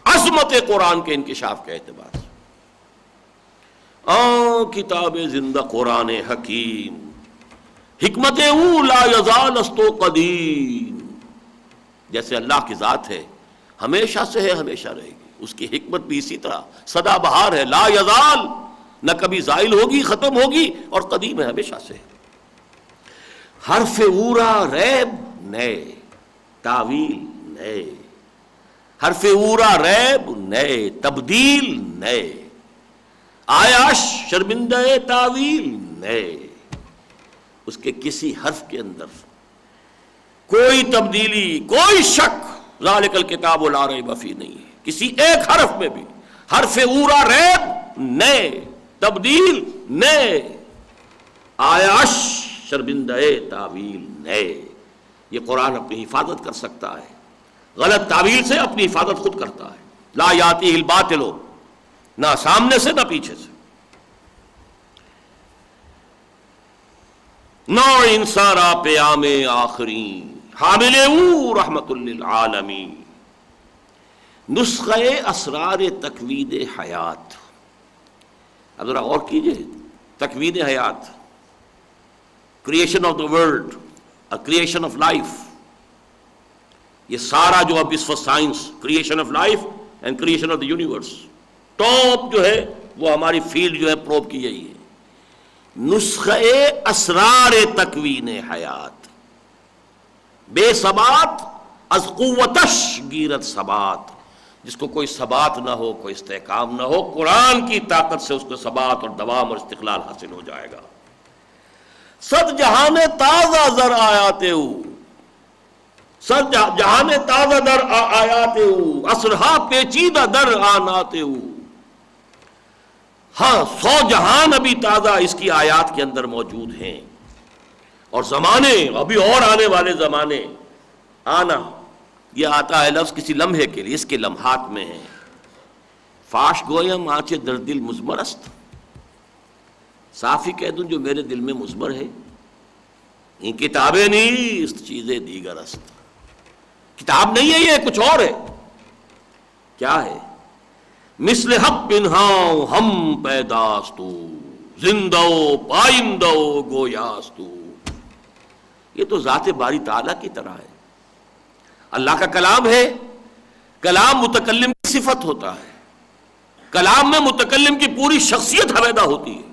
عظمت قرآن کے انکشاف کے اعتبار سے. کتاب زندہ قرآن حکیم، حکمت او لا یزال است و قدیم. جیسے اللہ کی ذات ہے، ہمیشہ سے ہے، ہمیشہ رہے گی. اس کی حکمت بھی اسی طرح سدا بہار ہے، لا یزال، نہ کبھی زائل ہوگی، ختم ہوگی، اور قدیم ہے، ہمیشہ سے. حرف اورا ریب نئے، تعویل نئے. حرف اورا ریب نئے، تبدیل نئے. آیا شرمندہ تعویل نئے. اس کے کسی حرف کے اندر کوئی تبدیلی، کوئی شک، ذالک الکتاب لا ریب فیہ نہیں ہے کسی ایک حرف میں بھی. حرف اورا ریب نئے، تبدیل نئے، آیاش شرمندہ تعویل نئے. یہ قرآن اپنی حفاظت کر سکتا ہے، غلط تعویل سے اپنی حفاظت خود کرتا ہے. لا یاتیہ الباطل، نہ سامنے سے نہ پیچھے سے. نو انسارا پیام آخرین، حامل او رحمت للعالمین. نسخہ اسرار تکوین حیات. اب ذرا غور کیجئے، تکوین حیات، creation of the world, creation of life. یہ سارا جو اب اس وقت science, creation of life and creation of the universe, top جو ہے وہ ہماری فیلڈ جو ہے پروب کی گئی ہے. نسخہ اسرار تکوین حیات. بے ثبات از قوتش گیرت ثبات، جس کو کوئی ثبات نہ ہو، کوئی استحکام نہ ہو، قرآن کی طاقت سے اس کو ثبات اور دوام اور استقلال حاصل ہو جائے گا۔ صد جہان تازہ زر آیاتے ہو، صد جہان تازہ در آیاتے ہو، اسرہا پیچیدہ در آناتے ہو۔ ہاں 100 جہان ابھی تازہ اس کی آیات کے اندر موجود ہیں، اور زمانے ابھی اور آنے والے زمانے۔ آنا یہ آتا ہے لفظ کسی لمحے کے لیے، اس کے لمحات میں ہیں۔ فاش گویم آنچے در دل مزمر است، صافی کہہ دوں جو میرے دل میں مزمر ہے، ان کتابیں نہیں اس چیزیں دیگر است۔ کتاب نہیں ہے یہ، کچھ اور ہے۔ کیا ہے؟ مثل حق پنہاؤ ہم پیداستو، زندہ پائندہ گویاستو۔ یہ تو ذات باری تعالیٰ کی طرح ہے، اللہ کا کلام ہے۔ کلام متکلم کی صفت ہوتا ہے، کلام میں متکلم کی پوری شخصیت حویدہ ہوتی ہے۔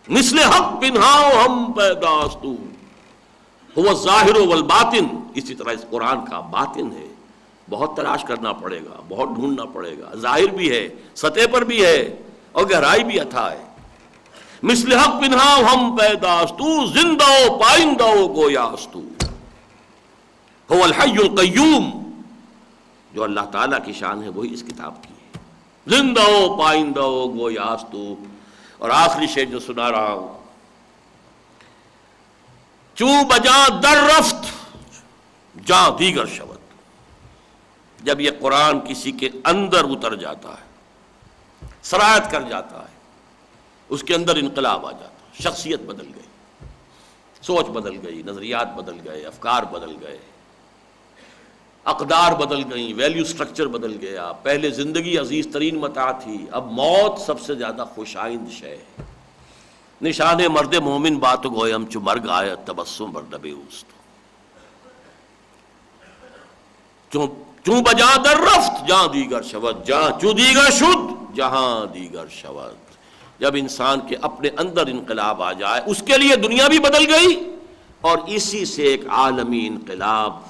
مثل حق پنہاؤ ہم پیداستو هو الظاہر والباطن، اسی طرح اس قرآن کا باطن ہے، بہت تلاش کرنا پڑے گا، بہت ڈھونڈنا پڑے گا، ظاہر بھی ہے، سطح پر بھی ہے، اور گہرائی بھی عطا ہے۔ مثل حق پنہاؤ ہم پیداستو، زندہ پائندہ گویاستو۔ هو الحی القیوم، جو اللہ تعالیٰ کی شان ہے وہی اس کتاب کی ہے، زندہ پائندہ گویاستو۔ اور آخری شعر جو سنا رہا ہوں، چوں بجاں در رفت جاں دیگر شود، جب یہ قرآن کسی کے اندر اتر جاتا ہے، سرایت کر جاتا ہے، اس کے اندر انقلاب آ جاتا ہے، شخصیت بدل گئی، سوچ بدل گئی، نظریات بدل گئے، افکار بدل گئے، اقدار بدل گئیں، ویلیو سٹرکچر بدل گیا۔ پہلے زندگی عزیز ترین متاع تھی، اب موت سب سے زیادہ خوشائند شے ہے۔ نشان مرد مومن بات گویم چو مرگ آیت تبسم بر لب اوست، چوں بجاں در رفت جہاں دیگر شود، جہاں چو دیگر شد جہاں دیگر شود۔ جب انسان کے اپنے اندر انقلاب آ جائے، اس کے لیے دنیا بھی بدل گئی، اور اسی سے ایک عالمی انقلاب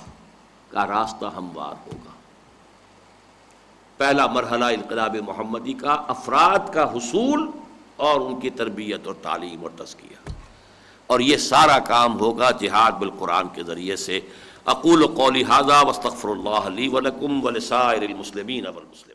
کا راستہ ہموار ہوگا۔ پہلا مرحلہ انقلاب محمدی کا افراد کا حصول اور ان کی تربیت اور تعلیم اور تزکیہ، اور یہ سارا کام ہوگا جہاد بالقرآن کے ذریعے سے۔ اقول قولی ھذا واستغفر اللہ لی ولکم ولسائر المسلمین والمسلمات۔